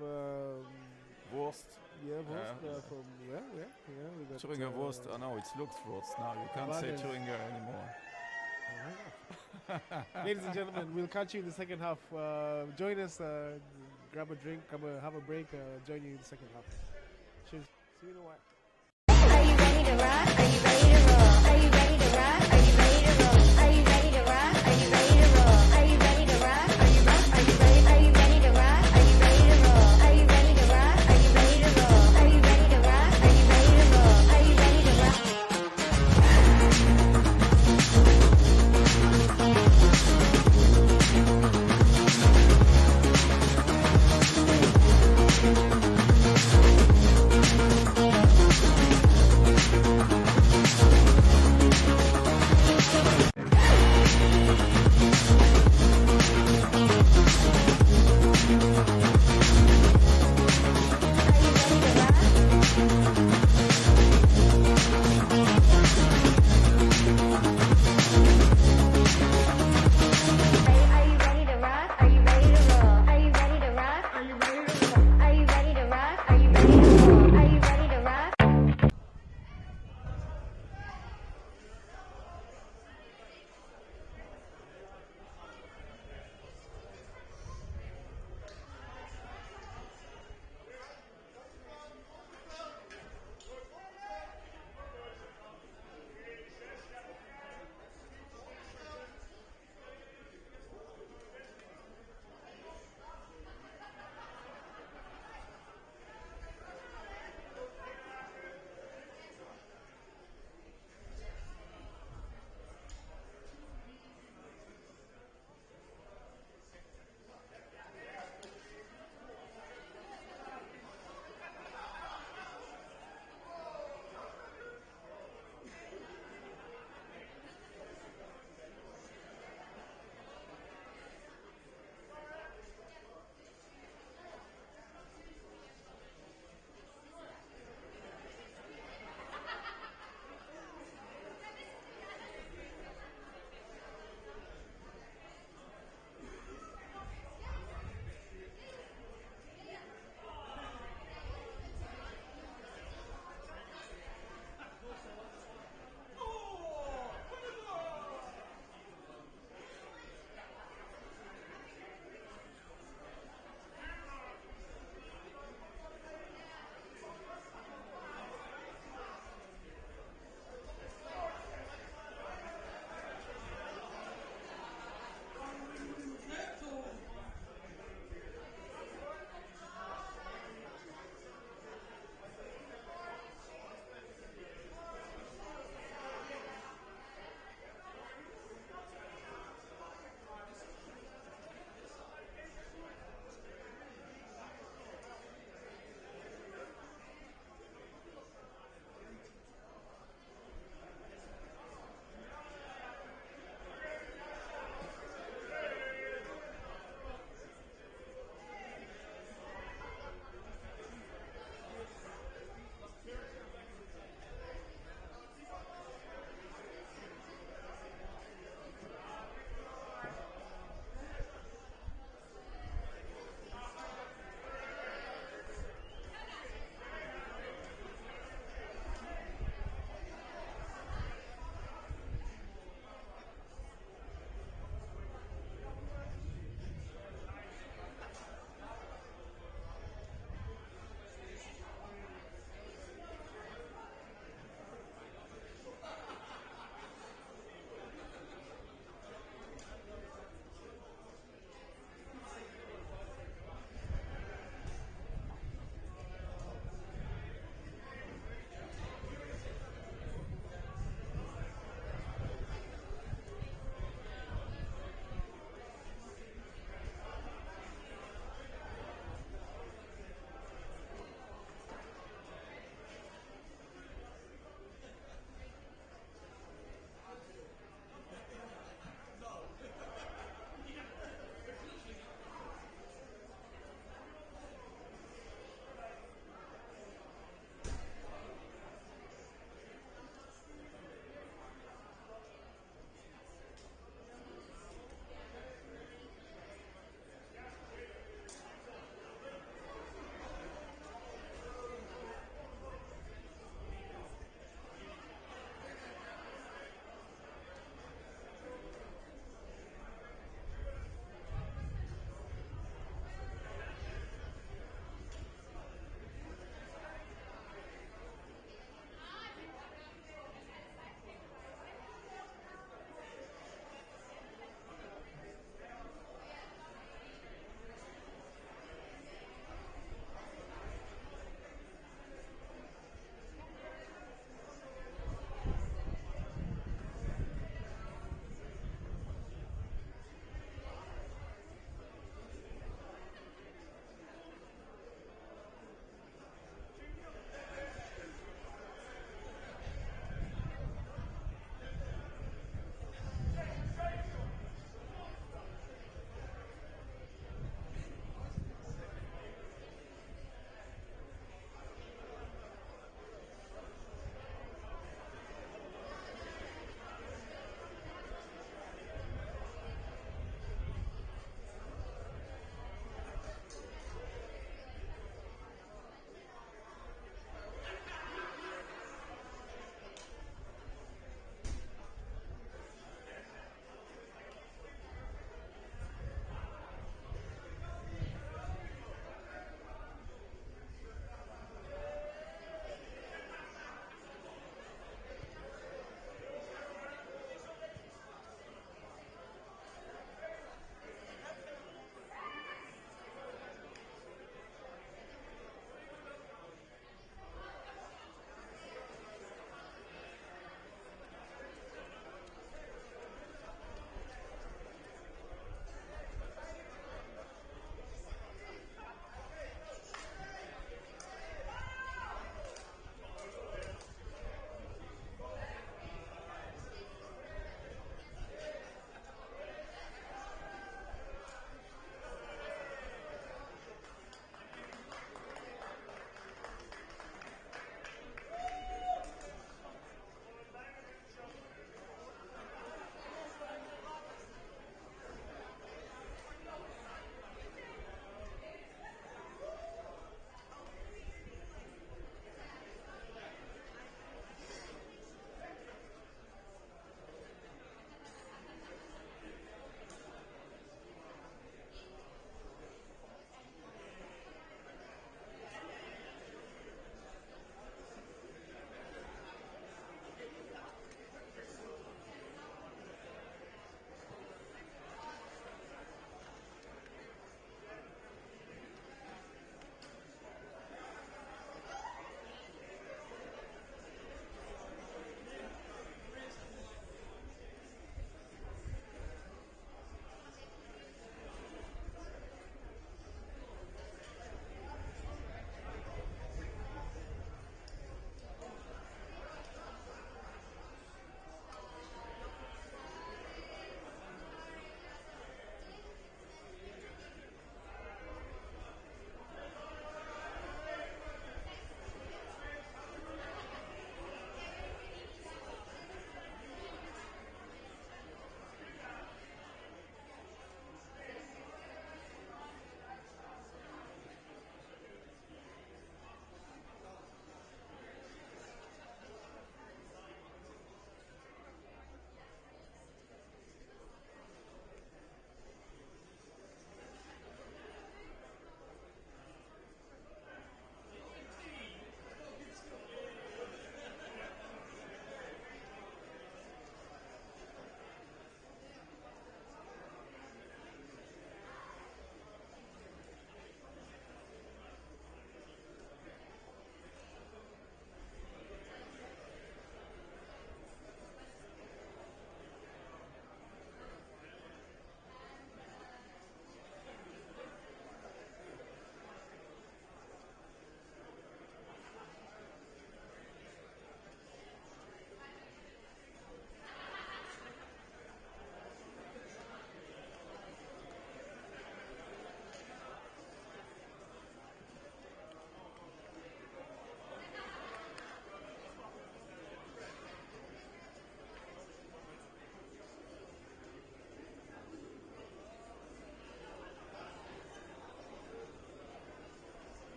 Wurst. wurst from we got Thüringer Wurst. Oh no, it's Luxwurst now. You can't say Banners. Thüringer anymore. Ladies and gentlemen, we'll catch you in the second half. Join us, grab a drink, have a break, join you in the second half. Cheers. See you in a while. Are you ready to rock? Are you ready to roll? Are you ready to rock? Are you ready to roll? Are you ready to rock? Are you ready to roll? Are you ready to rock? Are you rock? Are you ready? Are you ready to rock? Are you ready to roll? Are you ready to rock? Are you ready to roll? Are you ready to rock? Are you ready to roll? Are you ready to rock? Allez,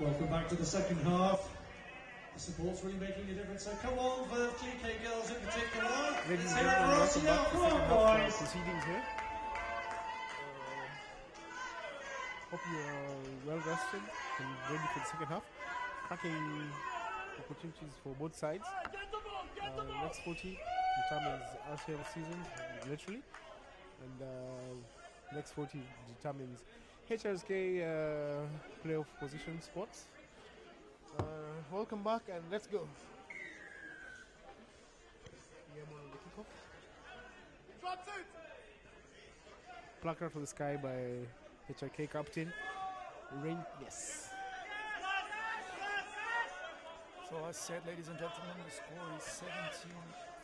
Welcome back to the second half. The support's really making a difference. So come on, for GK girls in particular. Ladies and Let's hear it gentlemen, for welcome back RCL. to the Come second on, half of boys. proceedings here. Hope you are well rested and ready for the second half. Cracking opportunities for both sides. Next 40 determines RCL season, literally. And next 40 determines HRSK playoff position spots. Welcome back and let's go. Guillermo on the kickoff. Placard for the sky by HRK captain. Rain, yes. So as said, ladies and gentlemen, the score is 17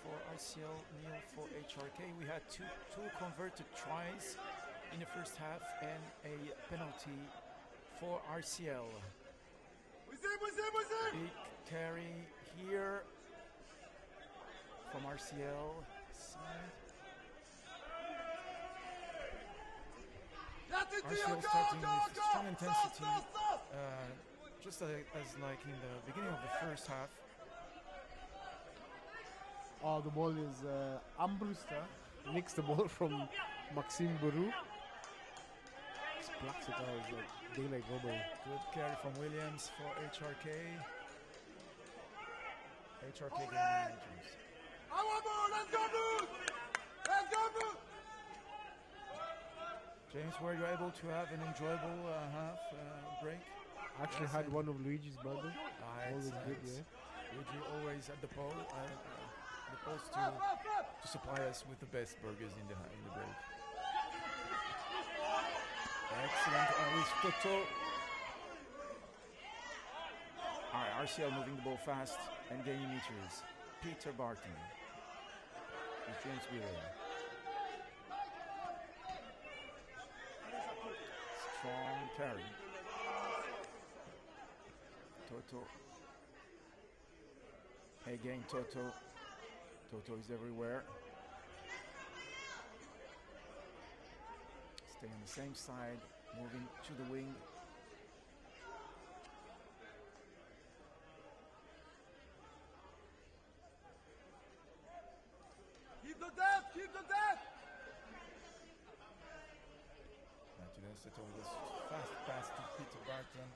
for RCL, nil for HRK. We had two converted tries in the first half and a penalty for RCL. Big carry here from RCL side. RCL starting with strong intensity, just as like in the beginning of the first half. Oh, the ball is Ambruster. Nicks the ball from Maxime Bourou. Splats it out like daylight robbery. Good carry from Williams for HRK. HRK gaining meters. Let's go, Bruce! Let's go, Bruce! James, were you able to have an enjoyable half break? I actually had one of Luigi's burgers. Always good, yeah. Luigi always at the post to supply us with the best burgers in the break. Excellent with Toto. Alright, RCL moving the ball fast and gaining meters. Peter Barton with James Wheeler. Strong carry. Toto. Again, Toto. Toto is everywhere. Stay on the same side, moving to the wing. Keep the depth! Keep the depth! Toto was fast pass to Peter Barton.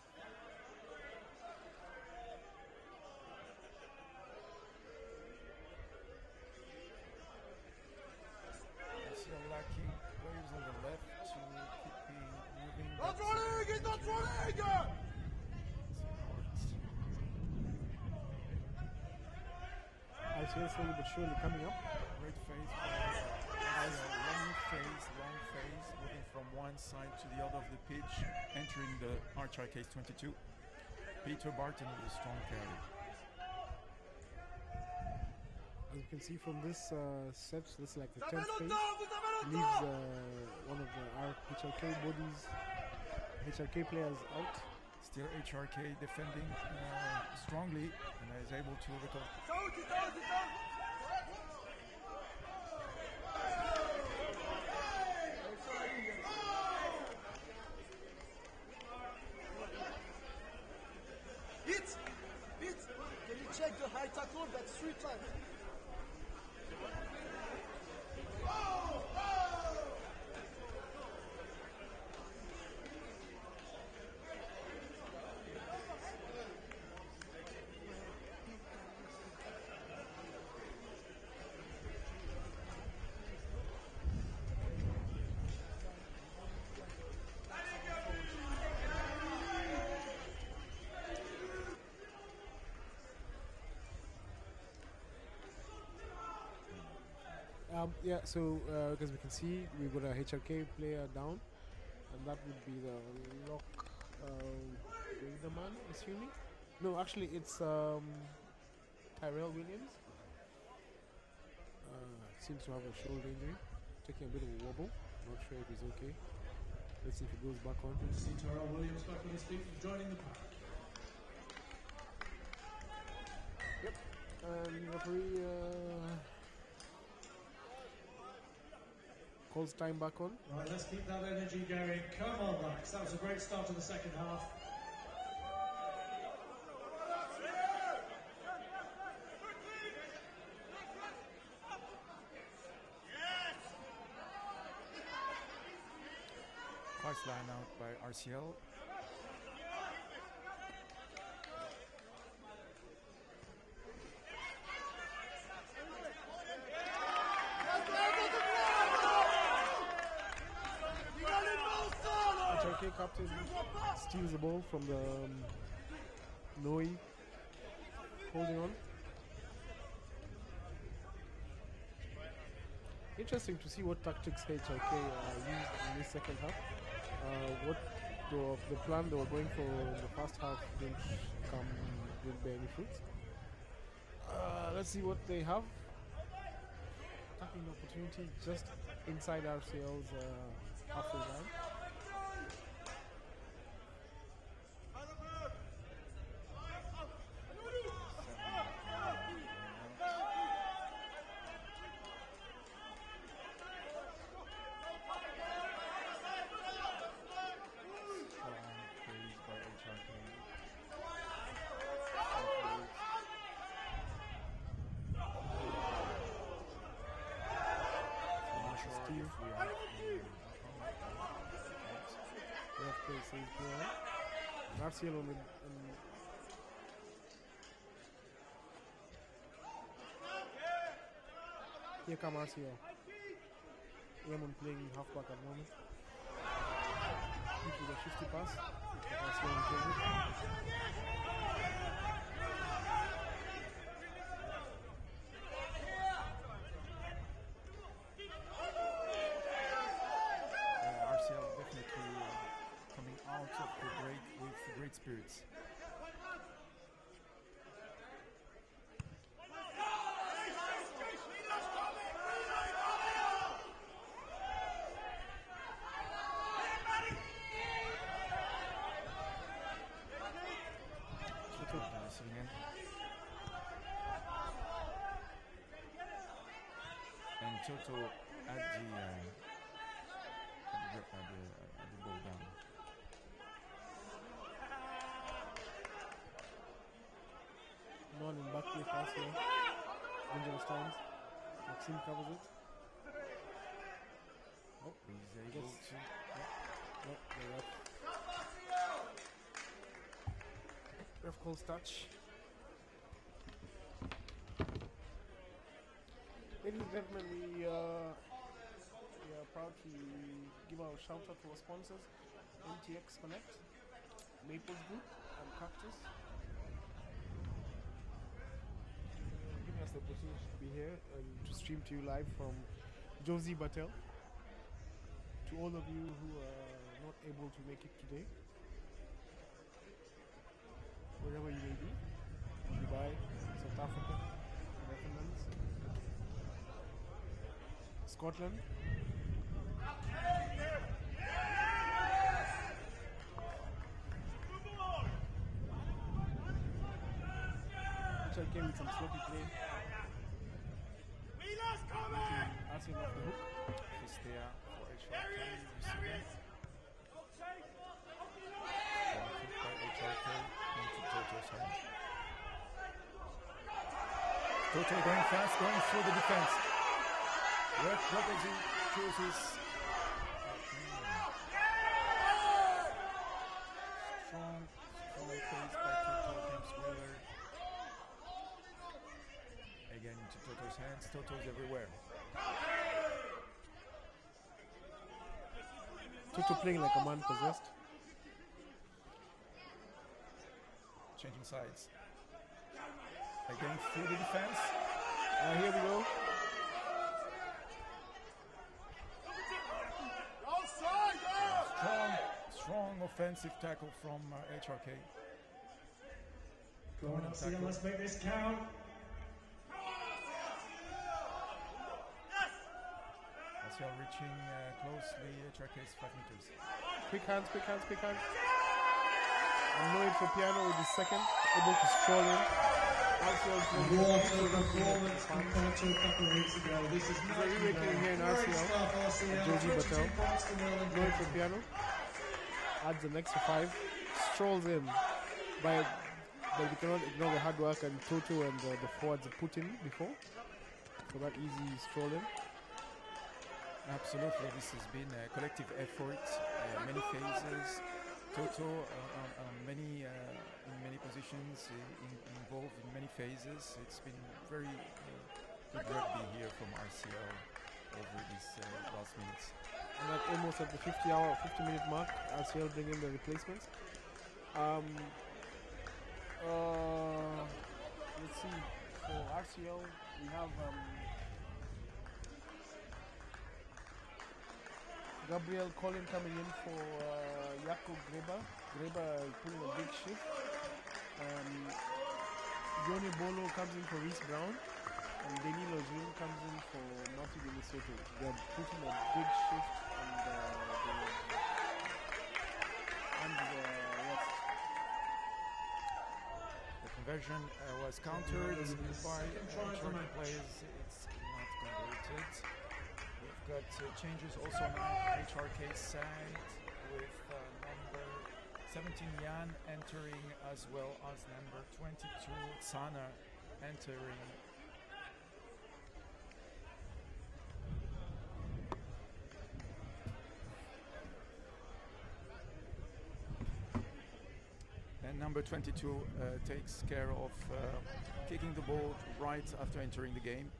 Lacking players on the left to keep moving. Not running! He's not running! RCL slowly but surely coming up. Great phase. Long phase, moving from one side to the other of the pitch, entering the RCL 22. Peter Barton with a strong carry. As you can see from this set, this is like the 10th phase. Leaves one of the HRK bodies, HRK players out. Still HRK defending strongly and is able to recover. Can you check the high tackle? That's 3 times. Yeah, so as we can see, we've got a HRK player down, and that would be the lock Raiderman, assuming. No, actually, it's Tyrell Williams. Seems to have a shoulder injury, taking a bit of a wobble. Not sure if he's okay. Let's see if he goes back on. Good to see Tyrell Williams back on his feet and joining the pack. Yep. And referee calls time back on. Right, let's keep that energy going. Come on, Max. That was a great start to the second half. Nice line out by RCL. HRK captain steals the ball from the Noi, holding on. Interesting to see what tactics HRK used in this second half. What the plan they were going for in the first half didn't bear any fruits. Let's see what they have. Attacking opportunity just inside RCL's halfway line. RCL on the here come RCL. Yemen playing halfback at the moment. Into the 50 pass. RCL on table. RCL definitely coming out of the break with great spirits. And Toto at the ball down. Non in back play pass here. Dangerous times. Maxime covers it. Oh, He's able to. no, the ref calls touch. Ladies and gentlemen, we are proud to give our shout out to our sponsors, MTX Connect, Maples Group, and Cactus. Giving us the opportunity to be here and to stream to you live from Josie Batel. To all of you who are not able to make it today, wherever you may be, Dubai, South Africa, Netherlands, Scotland. Which I came with some sloppy play. Passing off the hook. He's there for HRK. Receiving. By HRK into Toto's hand. Toto going fast, going through the defense. What does he choose his strong face by Toto James Wheeler. Again into Toto's hands. Toto's everywhere. Toto playing like a man possessed. Changing sides. Again through the defense. Here we go. Strong offensive tackle from HRK. Go on, RCL, let's make this count. RCL reaching closely HRK's 5 meters. Quick hands, quick hands, quick hands. And Noid for piano with his second, able to stroll in. RCL playing What a performance compared to a couple of weeks ago. This is very making here in RCL. Josie Batel. Noid for piano. Adds an extra 5. Strolls in. But we cannot ignore the hard work and Toto and the forwards put in before. For that easy stroll in. Absolutely, this has been a collective effort, many phases. Toto in many positions, involved in many phases. It's been very good rugby here from RCL over these last minutes. And like almost at the 50-minute mark, RCL bring in the replacements. Let's see. For RCL, we have Gabriel Collin coming in for Jakob Greber. Greber is putting a big shift. Johnny Bolo comes in for Reese Brown. And Danilo June comes in for Marty De Soto. They're putting a big shift on the West. The conversion was countered by Turkey players. It's not converted. We've got changes also on HRK side with number 17 Jan entering as well as number 22 Tsana entering. And number 22 takes care of kicking the ball right after entering the game.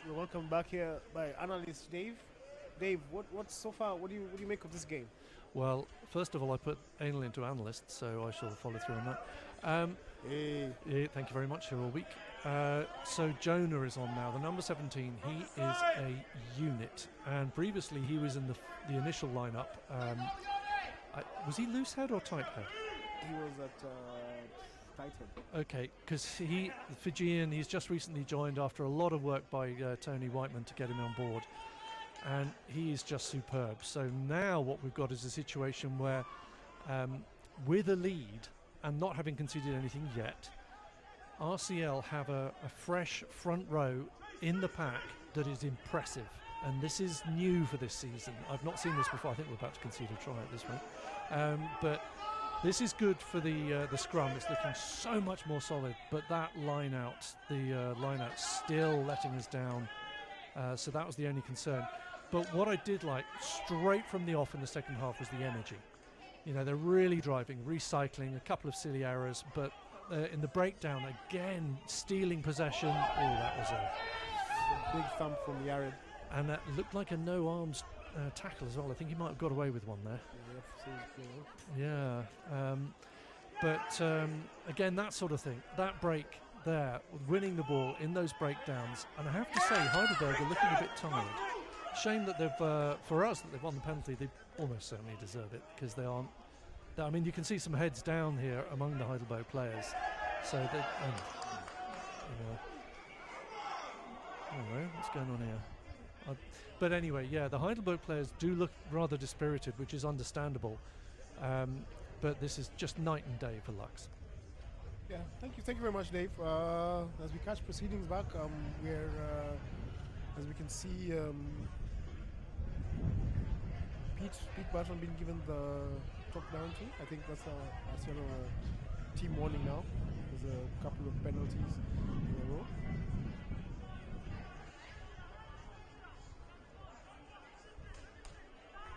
We're welcome back here by analyst Dave. Dave, what's so far? What do you make of this game? Well, first of all, I put anal into analyst, so I shall follow through on that. Yeah, thank you very much. You're all week. So Jonah is on now, the number 17. He is a unit, and previously he was in the initial lineup. Was he loose head or tight head? He was at tight head. Okay, because Fijian, he's just recently joined after a lot of work by Tony Whiteman to get him on board, and he is just superb. So now what we've got is a situation where, with a lead and not having conceded anything yet, RCL have a fresh front row in the pack that is impressive, and this is new for this season. I've not seen this before. I think we're about to concede a try at this rate, but this is good for the scrum. It's looking so much more solid, but that line out, the line out still letting us down, so that was the only concern. But what I did like straight from the off in the second half was the energy. You know, they're really driving, recycling, a couple of silly errors, but in the breakdown again, stealing possession. Oh, that was a big thump from Yared. And that looked like a no arms tackle as well. I think he might have got away with one there. Yeah, but again, that sort of thing, that break there, winning the ball in those breakdowns, and I have to say, Heidelberg are looking a bit tired. Shame that they've, for us, that they've won the penalty. They almost certainly deserve it because they aren't. I mean, you can see some heads down here among the Heidelberg players. So they, anyway, what's going on here? But anyway, yeah, the Heidelberg players do look rather dispirited, which is understandable. But this is just night and day for Lux. Yeah, thank you very much, Dave. As we catch proceedings back, we're, as we can see, Pete Barton being given the top down to. I think that's our team warning now. There's a couple of penalties in a row.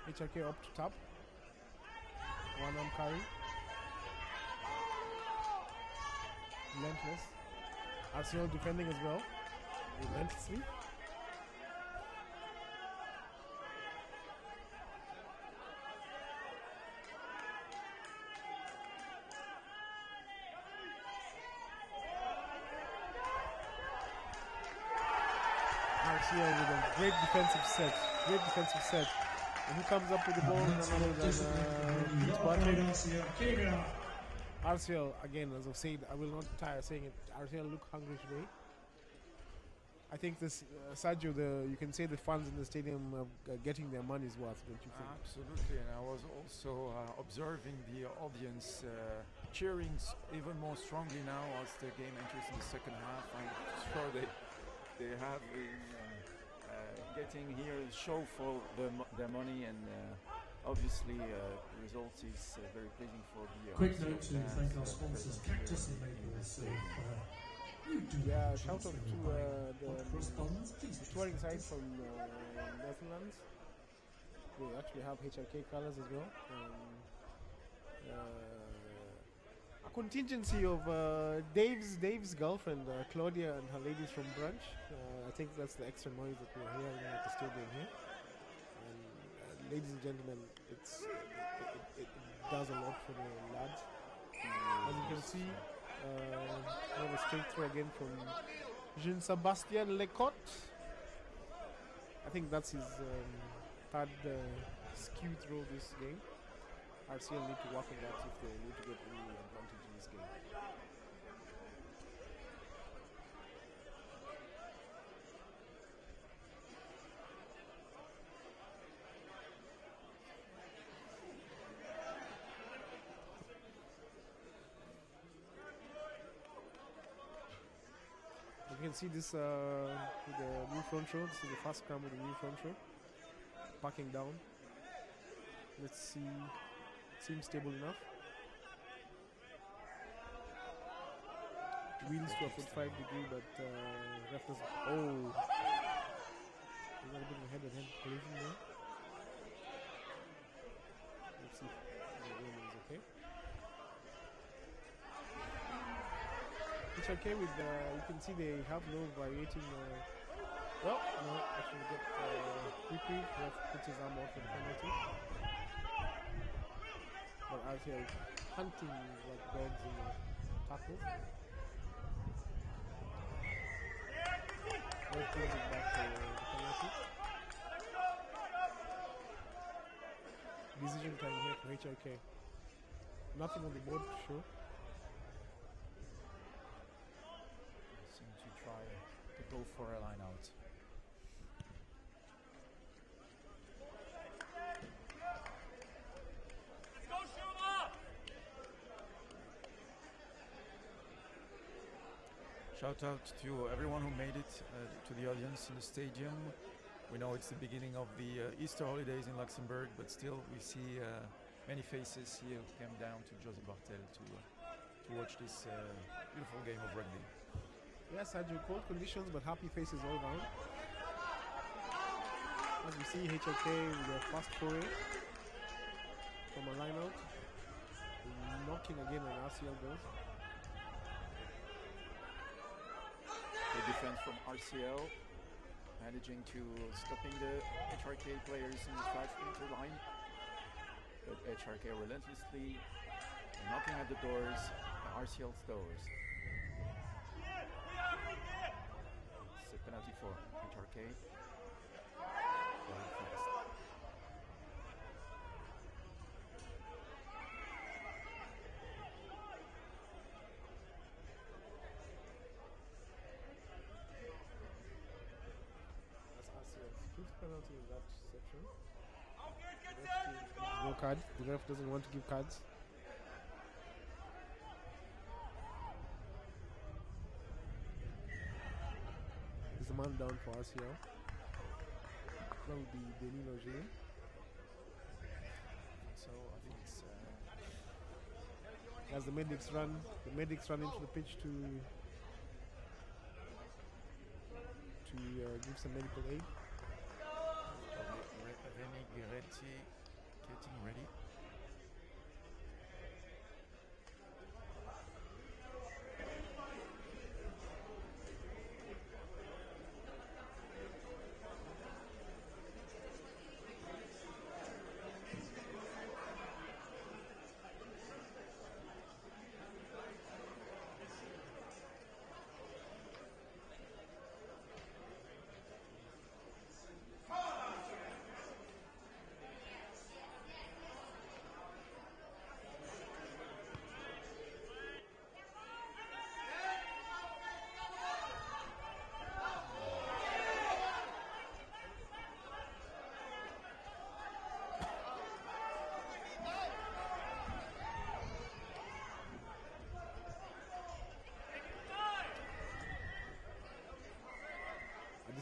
HRK up to top. One arm carry. Relentless. Arsenal defending as well. Relentlessly. Arsenal with a great defensive set. Great defensive set. And who comes up with the ball? None other than Pete Barton. RCL, again, as I've said, I will not tire saying it. RCL look hungry today. I think this Sergio, you can say the fans in the stadium are getting their money's worth, don't you think? Absolutely, and I was also observing the audience cheering even more strongly now as the game enters in the second half. I'm sure they have been getting here a show for their money, and obviously the result is very pleasing for the Quick Arsenal note to fans, thank our sponsors, present here Cactus and in Maple the Syrup. stadium. Yeah, shout out to the correspondence, please. touring side from Netherlands. They actually have HRK colors as well. A contingency of Dave's girlfriend, Claudia, and her ladies from brunch. I think that's the extra noise that we're hearing at the stadium here. And ladies and gentlemen, it does a lot for the lads. As you can see, we have a straight throw again from Jean-Sébastien Lecotte. I think that's his third skew throw this game. RCL need to work on that if they need to get any advantage in this game. You can see this with the new front row. This is the first scrum with the new front row. Parking down. Let's see. Seems stable enough. Wheels to a 45-degree, but ref doesn't. Oh! There's a bit of a head-to-head collision there. Let's see if the game is okay. It's okay with you can see they have no variating. Well, no, actually get reprieve. Ref puts his arm out for the penalty. But out here hunting like dogs in the tackle. Ref brings it back to the penalty. Decision time here for HRK. Nothing on the board to show. Seem to try to go for a line out. Shout out to everyone who made it to the audience in the stadium. We know it's the beginning of the Easter holidays in Luxembourg, but still we see many faces here who came down to José Bartel to watch this beautiful game of rugby. Yes, Sergio, cold conditions, but happy faces all round. As we see HOK with their fast foray from a line out, knocking again on RCL goals. The defense from RCL managing to stopping the HRK players in the 5-meter line, but HRK relentlessly knocking at the doors, RCL's doors. It's a penalty for HRK. Very fast. That's RCL's fifth penalty in that section. The ref gives no card. The ref doesn't want to give cards. There's a man down for RCL. That would be Denis Logier. So I think it's As the medics run into the pitch to give some medical aid. Remy Gueretti getting ready.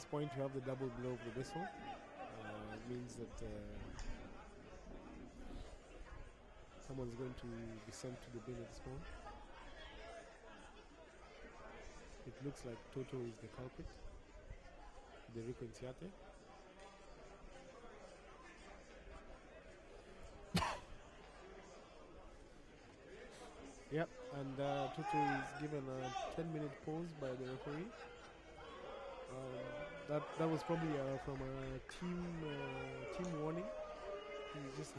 this point, you have the double blow of the whistle. It means that someone's going to be sent to the bin at this point. It looks like Toto is the culprit, Federico Inciate. Yep, and Toto is given a 10-minute pause by the referee. That was probably from a team warning. He just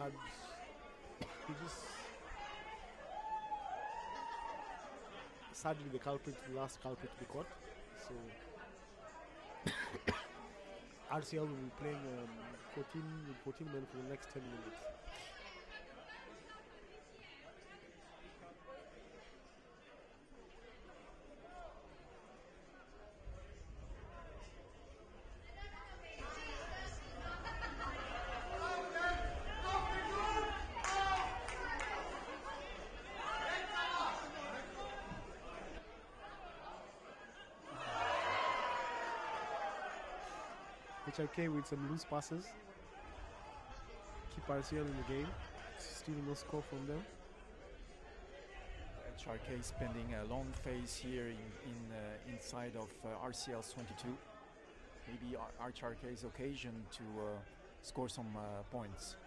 sadly the last culprit to be caught. So RCL will be playing 14 men for the next 10 minutes. HRK with some loose passes. Keep RCL in the game. Still no score from them. HRK spending a long phase here inside of RCL's 22. Maybe HRK's occasion to score some points.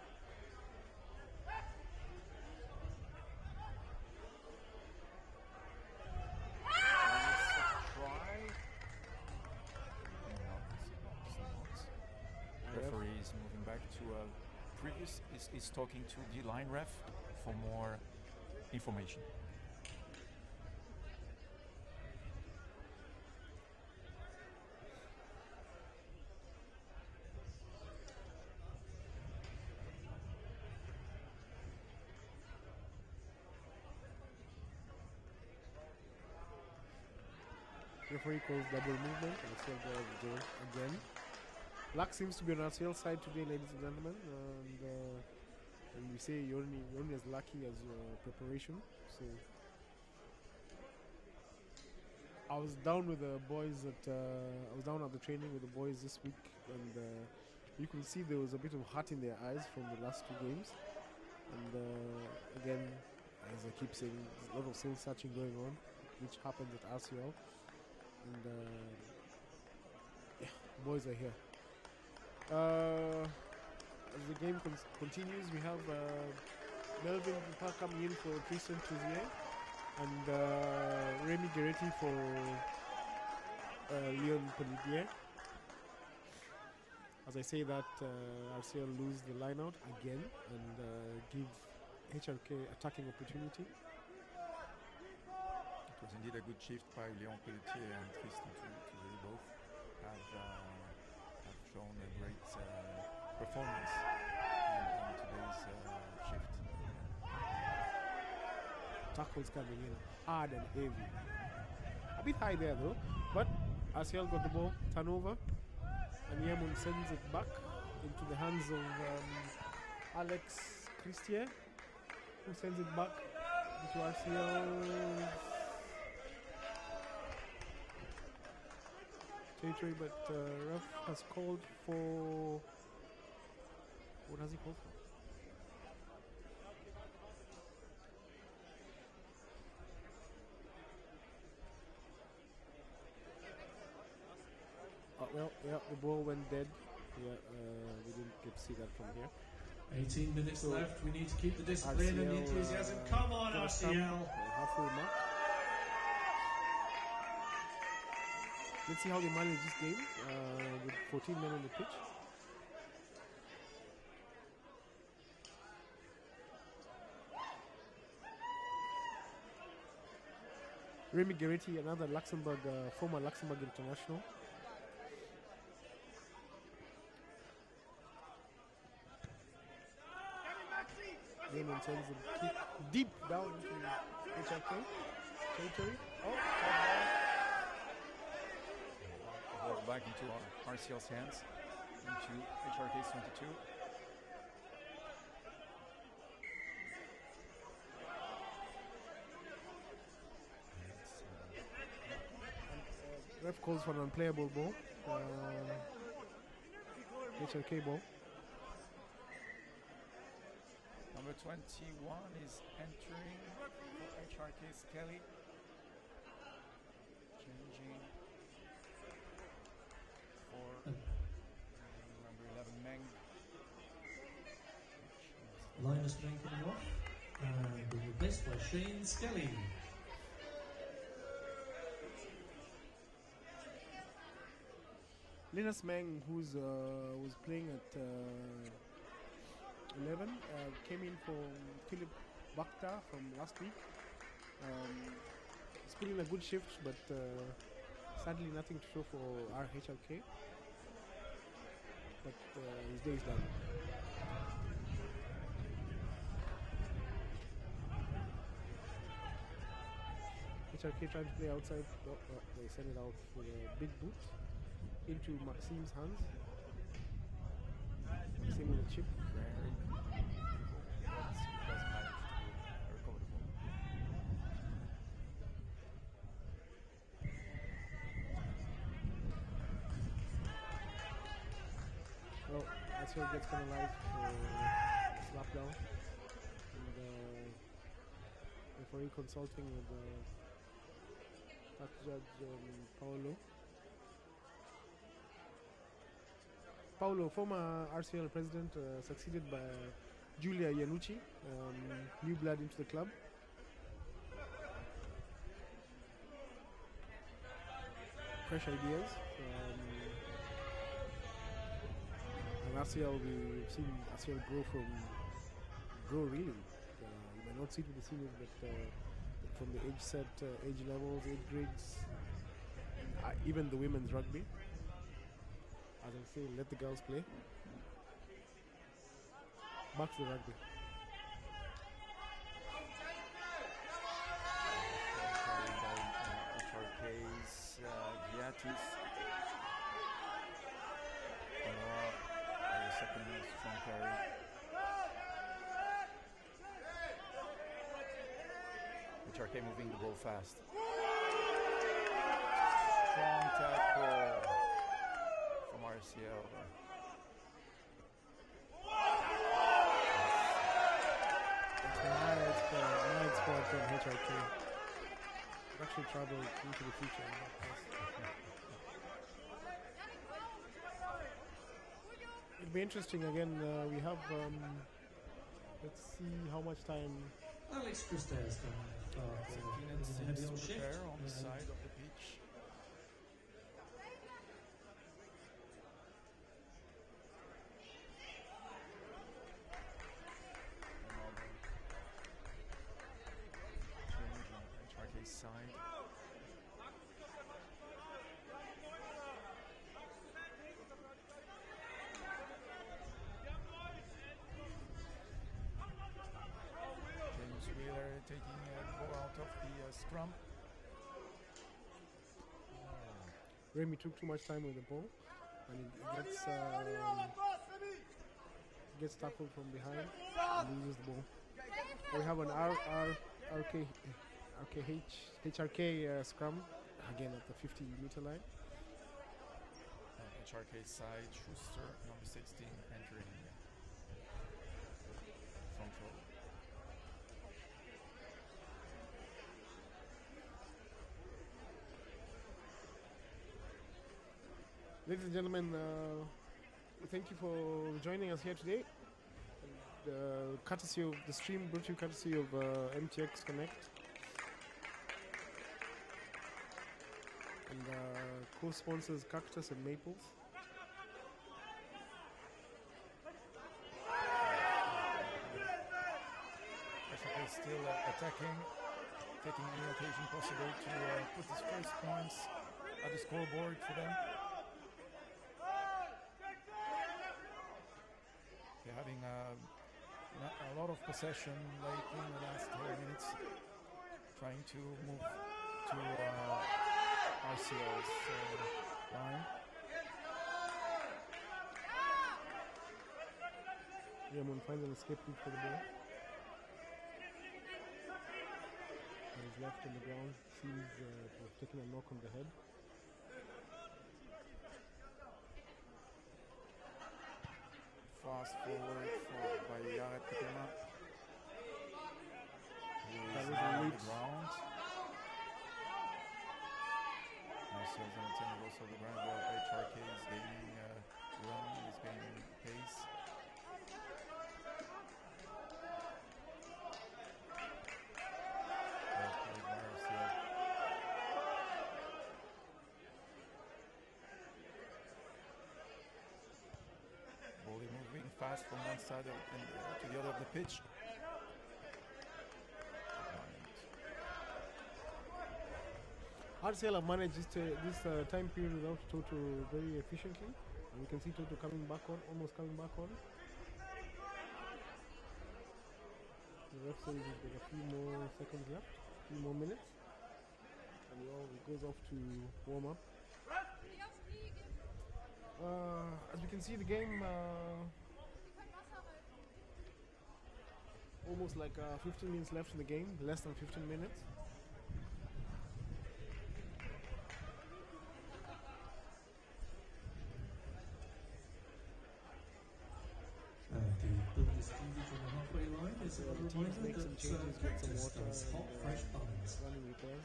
Referee is moving back to previous is talking to the line ref for more information. Referee calls double movement and still goes again. Luck seems to be on RCL side today, ladies and gentlemen, and we say you're only as lucky as your preparation. So I was down with the boys I was down at the training with the boys this week, and you can see there was a bit of heart in their eyes from the last two games. And again, as I keep saying, there's a lot of soul searching going on, which happens at RCL, and yeah, boys are here. As the game continues, we have Melvin Dupas coming in for Tristan Touzier and Remy Gueretti for Leon Pellidier. As I say that, RCL lose the line out again and give HRK attacking opportunity. It was indeed a good shift by Leon Pelletier and Tristan Touzier. Both have shown a great performance in today's shift. Tackles coming in hard and heavy. A bit high there though, but RCL got the ball, turnover, and Yemen sends it back into the hands of Alex Christier, who sends it back into RCL territory, but ref has called for, what has he called for? Well, yeah, the ball went dead. Yeah, we didn't get to see that from here. 18 minutes So left. We need to keep the discipline and the RCL, enthusiasm. Come on, gonna RCL. stump, halfway mark. Let's see how they manage this game with 14 men on the pitch. Remy Gueretti, another Luxembourg, former Luxembourg international. Raymond sends a kick deep down into HRK territory. Oh, Ball back into RCL's hands, into HRK's 22. ref calls for an unplayable ball. HLK ball. Number 21 is entering for HRK Skelly. Changing for number 11 Meng. Linus Meng coming off and being replaced by Shane Skelly. Linus Meng, who's was playing at 11, came in for Philip Bakhtar from last week. He's put in a good shift, but sadly nothing to show for RHLK. But his day is done. HLK trying to play outside. They send it out for a big boot into Maxim's hands. Maxim with a chip. Very doesn't manage to recover the ball. Well, Asiel gets penalized for slap down. And referee consulting with touch judge Paulo, former RCL president, succeeded by Giulia Iannucci, new blood into the club. Fresh ideas. And RCL, we've seen RCL grow really. You might not see it with the seniors, but from the age set, age levels, age grades, even the women's rugby. As I say, let the girls play. Back to the rugby. HRK's Giatis. A second strong carry. HRK moving the ball fast. Strong tackle from RCL. That's nice squad from HRK. Actually traveled into the future. It'll be interesting again. We have, let's see how much time. Alex Christes Keenan seems to prepare on the side of the pitch. Change on HRK's side. James Wheeler taking the ball out of the scrum. Remy took too much time with the ball, and he gets tackled from behind and loses the ball. We have an HRK scrum again at the 50-meter line. HRK side, Schuster, number 16, entering front row. Ladies and gentlemen, thank you for joining us here today. Courtesy of the stream, brought you courtesy of MTX Connect. And co-sponsors Cactus and Maples. HRK still attacking, taking any occasion possible to put his first points at the scoreboard for them. They're having a lot of possession lately in the last 10 minutes, trying to move to RCL's line. Raymond finds an escape route for the ball. And he's left on the ground, seems to have taken a knock on the head. fast forward by Yared Katema. Who is That was a on lead. the ground. Marcel's on the team is also on the ground while HRK is gaining ground, is gaining pace. Well played by RCL. Ball is moving fast from one side to the other of the pitch. RCL have managed this time period without Toto very efficiently. And you can see Toto coming back on, almost coming back on. The ref says he's got a few more seconds left, a few more minutes. And he goes off to warm up. As we can see, the game almost like 15 minutes left in the game, less than 15 minutes. The Bundesliga from the halfway line is a Teams reminder make some that changes, get some practice water, does hot, and, fresh buns. running repairs.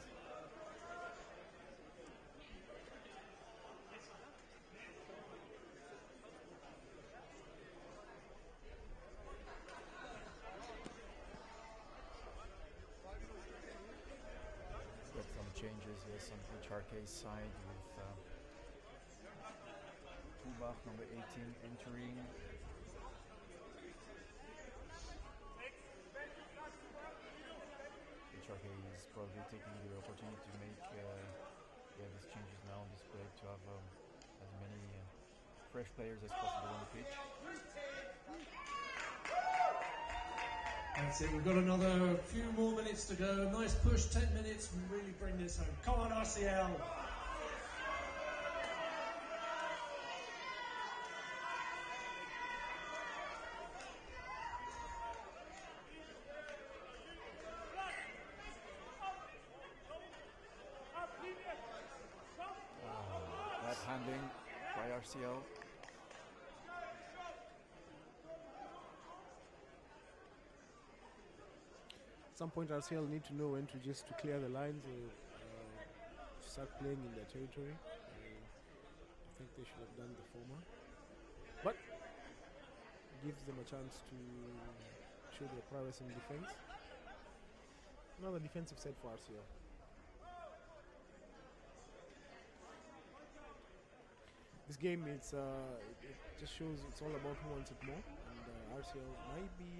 Got some changes, yes, on HRK's side with Tubach, number 18, entering. HRK is probably taking the opportunity to make these changes now on display to have as many fresh players as possible on the pitch. That's it, we've got another few more minutes to go. Nice push, 10 minutes, and really bring this home. Come on, RCL! That handling by RCL. At some point, RCL need to know when to just to clear the lines or start playing in their territory. I think they should have done the former, but gives them a chance to show their prowess in defense. Another defensive set for RCL. This game it just shows it's all about who wants it more, and RCL might be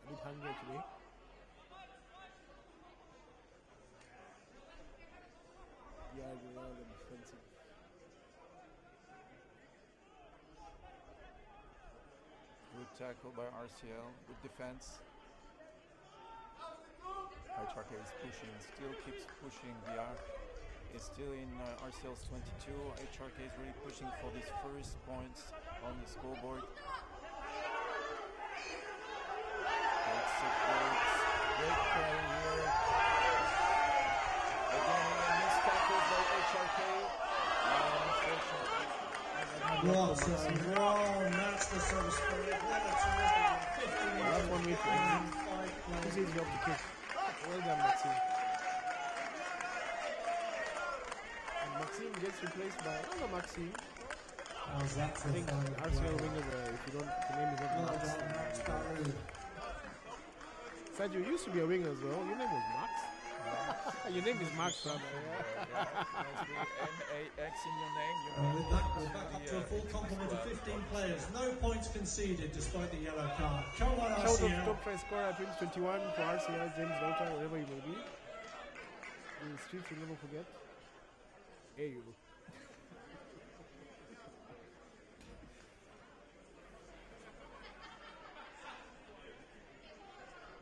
a bit hungry today. Yeah, they are the defensive. Good tackle by RCL, good defense. HRK is pushing, still keeps pushing. VR is still in RCL's 22. HRK is really pushing for these first points on the scoreboard. Great play here. Again, missed tackles by HRK. Unfortunately. What a run, that's the sort of spirit. That's 1 week. Who's easy off the kick? Well done, Maxime. And Maxime gets replaced by another Maxime. How's that for I think RCL wingers, if the name is not Max. Sergio, you used to be a winger as well. Your name was Max. Your name is Max, rather. M-A-X in your name. With that, we're back up to a full complement of 15 players. No points conceded despite the yellow card. Come on, Shout out to RCL. top try scorer 2021 for RCL, James Walter, wherever you may be. In the streets, you'll never forget. Hey, you.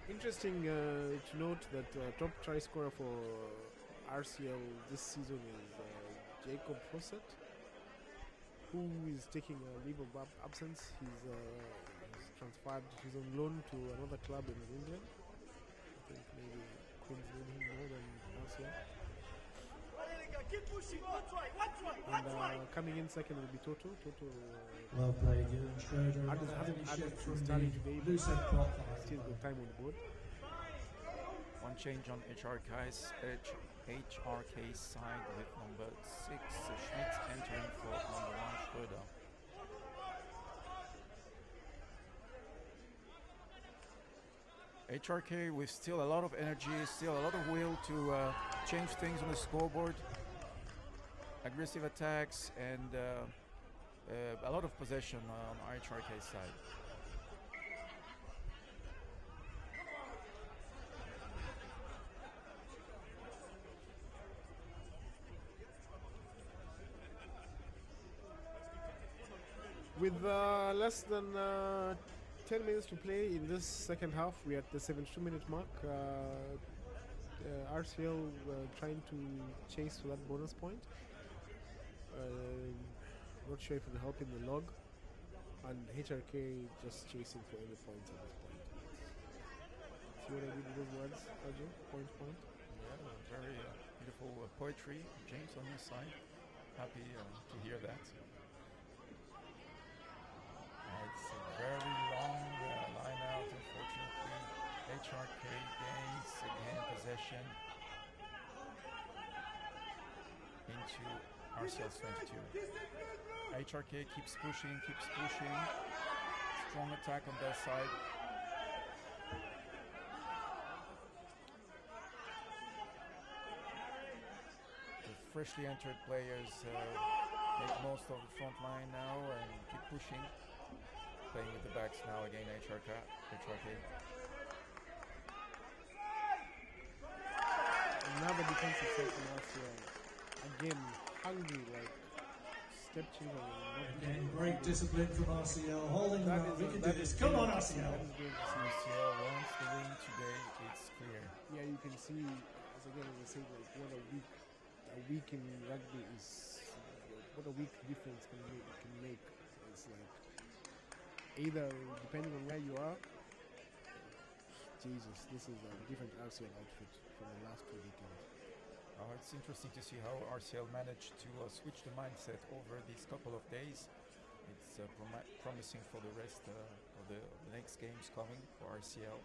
Interesting to note that top try scorer for RCL this season is Jacob Fawcett, who is taking a leave of absence. He's transferred. He's on loan to another club in England. I think maybe Queens need him more than RCL. And coming in second will be Toto. Toto Well played, Ewan Schroeder. hasn't added Shift to from starting the today, but Lucent prop line. still got time on the board. One change on HRK's side with number 6 Schmidt entering for number 1 Schröder. HRK with still a lot of energy, still a lot of will to change things on the scoreboard. Aggressive attacks and a lot of possession on HRK's side. With less than 10 minutes to play in this second half, we're at the 72-minute mark. RCL trying to chase for that bonus point. Not sure if it'll help in the log. And HRK just chasing for any points at this point. See what I did with those words, Arjo? Point. Yeah, very beautiful poetry. James on your side. Happy to hear that. It's a very long line out, unfortunately. HRK gains again possession into RCL's 22. HRK keeps pushing. Strong attack on their side. The freshly entered players make most of the front line now and keep pushing. Playing with the backs now again, HRK. Another defensive set from RCL. Again, hungry, like step change. Again, great discipline from RCL. Holding That them up. is We a- can that do is this. Come on, great to see. RCL. That is great to see. RCL wants the win today, it's clear. Yeah, you can see, as I said, like what a week in rugby is, what a week difference can make. It's like either depending on where you are. Jesus, this is a different RCL outfit from the last 2 weekends. It's interesting to see how RCL managed to switch the mindset over these couple of days. It's promising for the rest of the next games coming for RCL.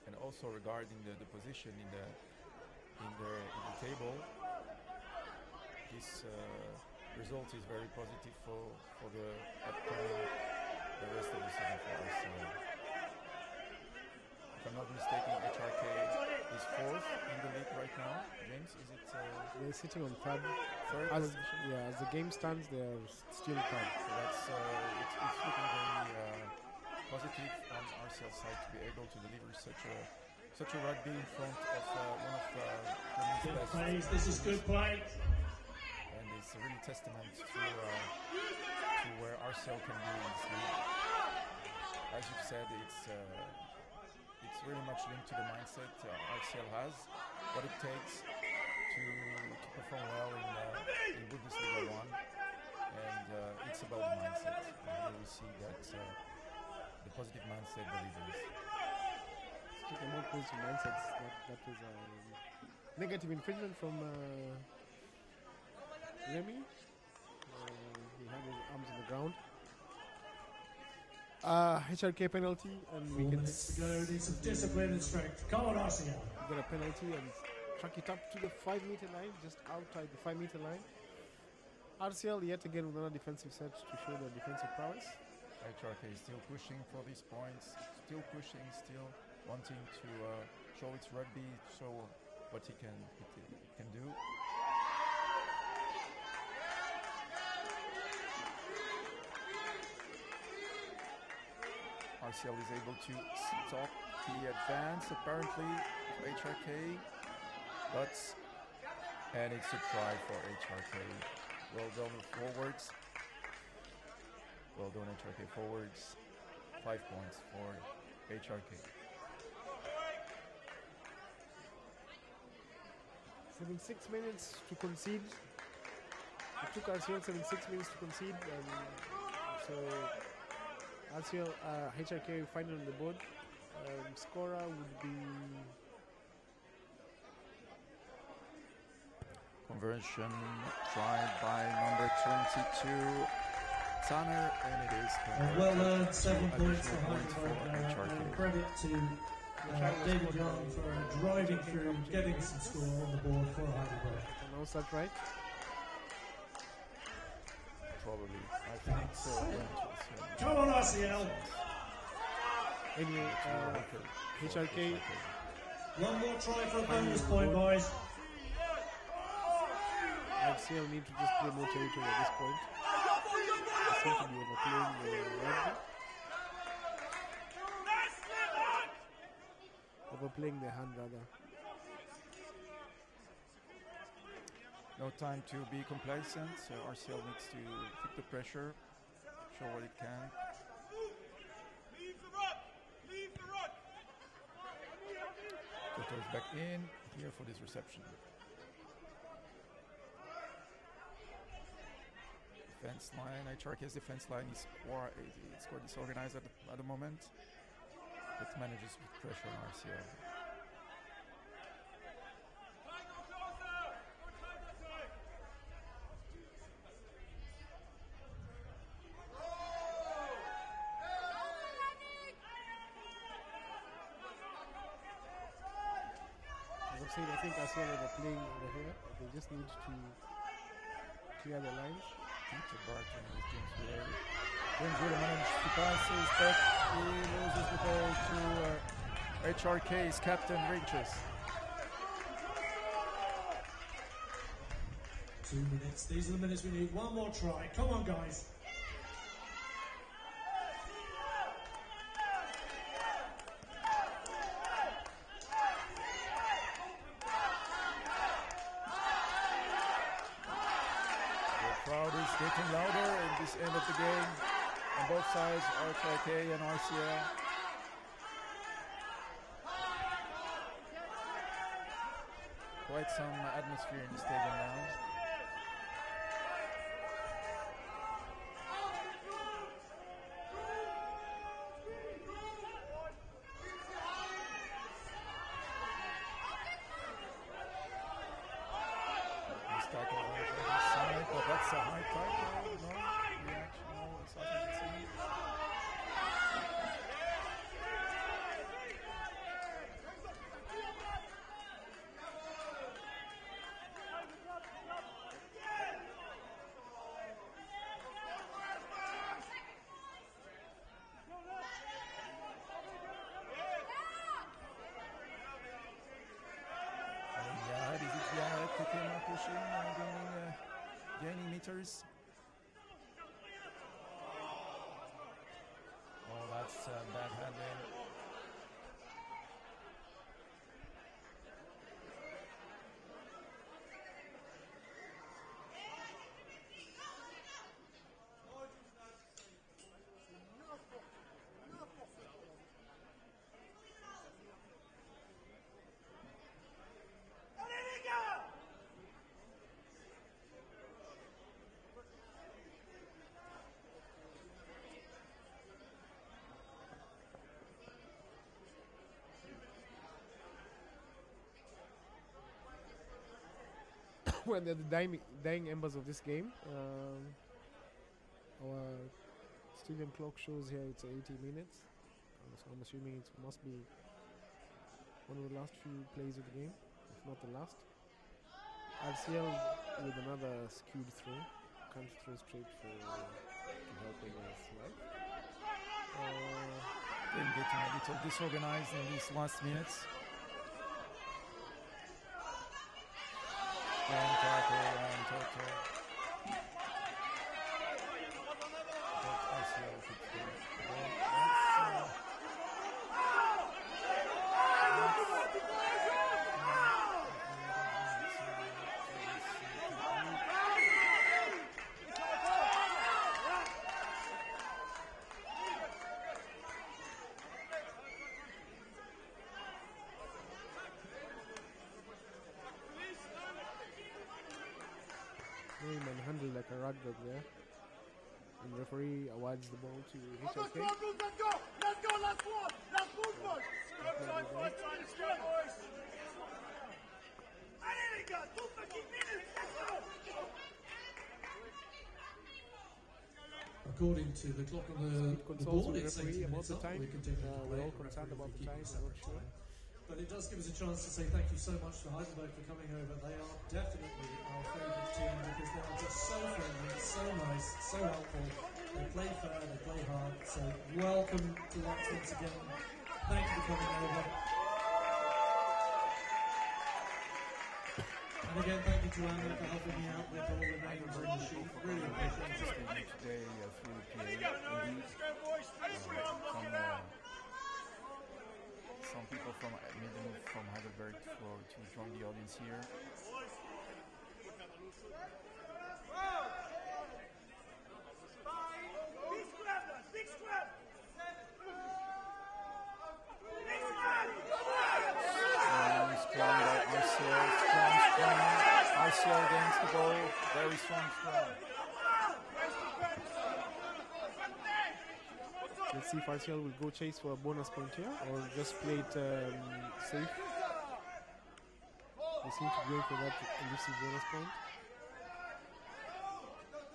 And also regarding the position in the table, this result is very positive for the rest of the season for RCL. If I'm not mistaken, HRK is 4th in the league right now. James, is it? They're sitting on third. Third As the game stands, they are still third. So that's it's looking very positive on RCL's side to be able to deliver such a rugby in front of one of the Good best. plays. This is good play. And it's a really testament to where RCL can be in this league. As you've said, it's really much linked to the mindset RCL has, what it takes to perform well in Bundesliga 1, and it's about the mindset. And here we see that the positive mindset delivers. Speaking about positive mindsets, that was a negative infringement from Remy. He had his arms on the ground. HRK penalty, and 4 we can minutes to go. Need some discipline and strength. Come on, RCL. get a penalty and track it up to the 5-meter line, just outside the 5-meter line. RCL yet again with another defensive set to show their defensive prowess. HRK is still pushing for these points, still pushing, still wanting to show its rugby, show what it can do. RCL is able to stop the advance apparently of HRK, and it's a try for HRK. Well done forwards. Well done HRK forwards. 5 points for HRK. 76 minutes to concede. It took RCL 76 minutes to concede, and so RCL, HRK final on the board. Scorer would be Conversion tried by number 22, Tanner, and it is And well earned 7 Two points for additional points for Heidelberg. HRK. And credit to David Young for driving through, getting some score on the board for Heidelberg. I know that right. Probably. I think so. Come on, RCL. Anyway, HRK. One more try for a bonus point, boys. FCL need to just play more territory at this point. They seem to be overplaying the rugby. Overplaying their hand rather. No time to be complacent. RCL needs to keep the pressure, show what it can. Toto is back in here for this reception. Defense line, HRK's defense line is quite disorganized at the moment, but manages with pressure on RCL. As I'm saying, I think RCL are playing over here. They just need to clear the lines. Peter Barton with James Wheeler. James Wheeler managed to pass his, but he loses the ball to HRK's captain Rinches. 2 minutes. These are the minutes we need. One more try. Come on, guys. The crowd is getting louder in this end of the game on both sides, HRK and RCL. Quite some atmosphere in the stadium now. Nice tackle on the side, but that's a high tackle. No reaction. No, it's not even seen. Yad, is it Yad? Kikema pushing, gaining meters. Oh, that's bad handling. When they're the dying embers of this game. Our stadium clock shows here it's 80 minutes. So I'm assuming it must be one of the last few plays of the game, if not the last. RCL with another skewed throw. Can't throw straight for helping us life. They're getting a little disorganized in these last minutes. Strong tackle and Toto. But RCL keeps going. And handled like a rug dog there. And the referee awards the ball to HRK. Let's go! Last one! Last movement! Let's go, boys! Allez les gars, 2 fucking minutes! according to the clock on the Consults board, with it's referee 80 about minutes the up. time. We continue to We're play. all concerned about the time, I'm not sure. But it does give us a chance to say thank you so much to Heidelberg for coming over. They are definitely our favourite team because they are just so friendly, so nice, so helpful. They play fair, they play hard. So welcome to Lux once again. Thank you for coming over. And again, thank you to Anna for helping me out with all the names on the sheet. Really appreciate it. Today through the PA. Indeed, some people made the move from Heidelberg to join the audience here. Strong by RCL, strong. RCL against the ball, very strong. Let's see if RCL will go chase for a bonus point here or just play it safe. They seem to be going for that elusive bonus point.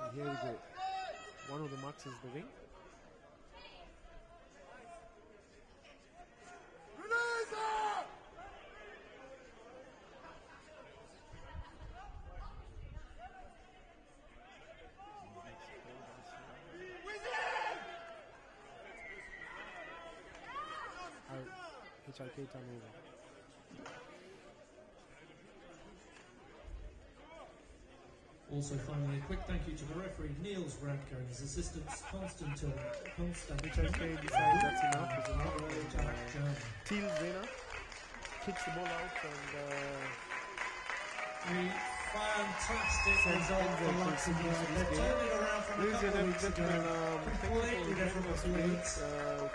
And here we go. One of the marks is the wing. HIK turnover. Also, finally, a quick thank you to the referee Niels Radke and his assistants Konstantin. HIK decides that's enough. It's enough. German. Thiel Zena kicks the ball out and Fantastic Sends result for Enzo to Luxembourg. this They game. turned it around from a ladies couple of and weeks ago. gentlemen, Completely different performance.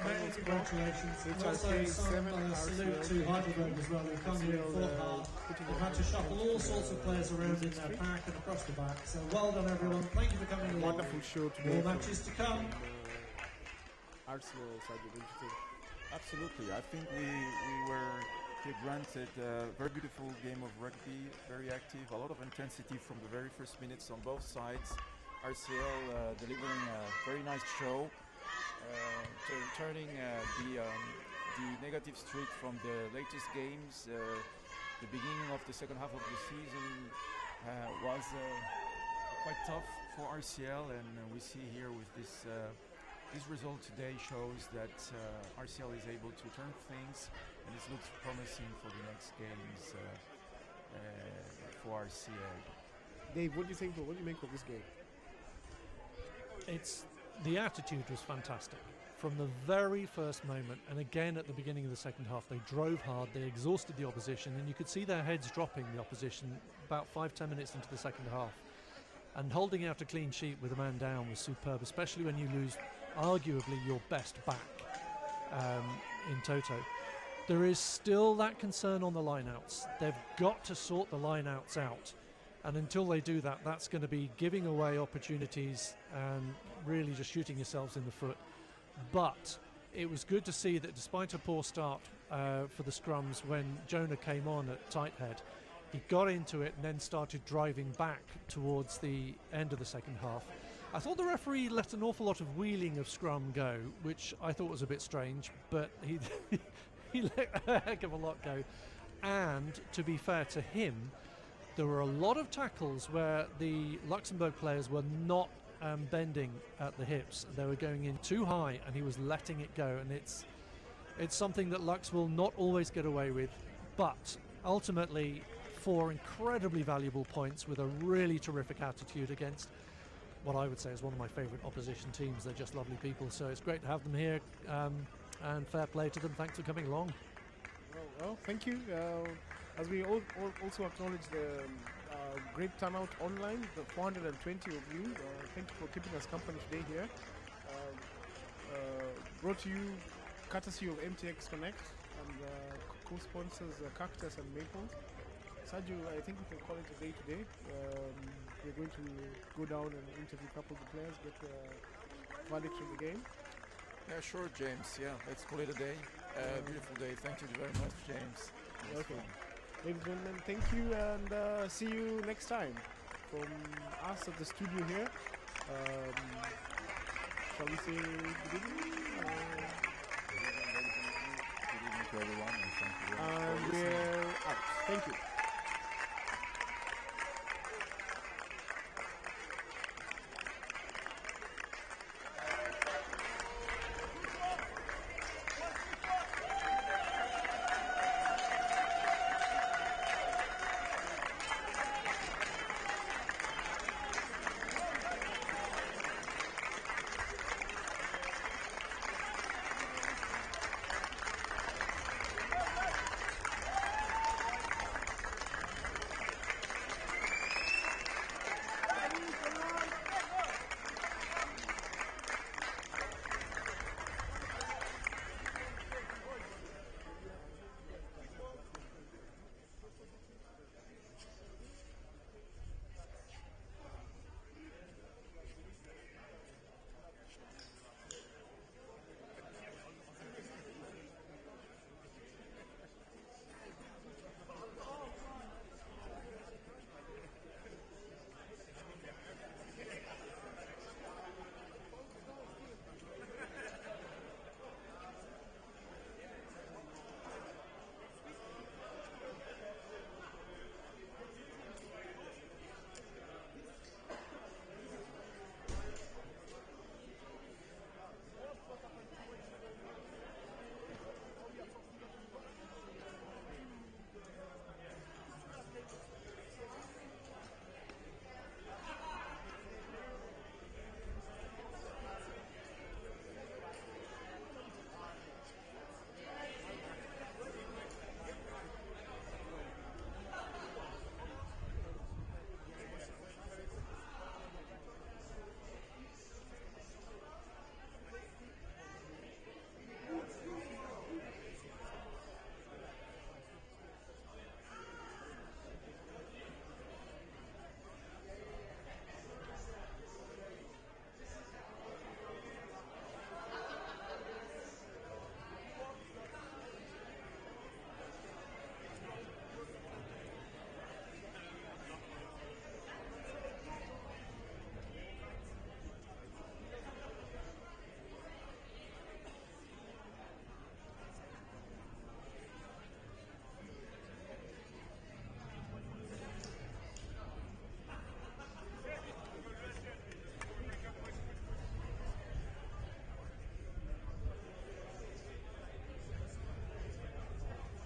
Many congratulations. And also HIK some 7, salute to RCL Heidelberg as well, who come here in fourth half. They've had to shuffle all sorts of players around in their pack and across the back. So well done, everyone. Thank you for coming along. wonderful show today. More matches to come. Arsenal side, don't you think? Absolutely, I think we were granted a very beautiful game of rugby, very active, a lot of intensity from the very first minutes on both sides. RCL delivering a very nice show, turning the negative streak from the latest games. The beginning of the second half of the season was quite tough for RCL, and we see here with this result today shows that RCL is able to turn things, and it looks promising for the next games for RCL. Dave, what do you think? What do you make of this game? The attitude was fantastic from the very first moment, and again at the beginning of the second half they drove hard, they exhausted the opposition, and you could see their heads dropping, the opposition, about 5-10 minutes into the second half. And holding out a clean sheet with a man down was superb, especially when you lose arguably your best back in toto. There is still that concern on the lineouts. They've got to sort the lineouts out, and until they do that, that's going to be giving away opportunities and really just shooting yourselves in the foot. But it was good to see that despite a poor start for the scrums, when Jonah came on at tight head, he got into it and then started driving back towards the end of the second half. I thought the referee let an awful lot of wheeling of scrum go, which I thought was a bit strange, but he he let a heck of a lot go. And to be fair to him, there were a lot of tackles where the Luxembourg players were not bending at the hips. They were going in too high and he was letting it go, and it's something that Lux will not always get away with, but ultimately 4 incredibly valuable points with a really terrific attitude against what I would say is one of my favourite opposition teams. They're just lovely people, so it's great to have them here, and fair play to them. Thanks for coming along. Well, thank you. As we also acknowledge the great turnout online, the 420 of you. Thank you for keeping us company today here. Brought to you courtesy of MTX Connect and co-sponsors Cactus and Maple. Sergio, I think we can call it a day today. We're going to go down and interview a couple of the players, get the verdict from the game. Yeah, sure, James. Yeah, let's call it a day. Beautiful day. Thank you very much, James. Okay. Ladies and gentlemen, thank you, and see you next time from us at the studio here. shall we say, beginning?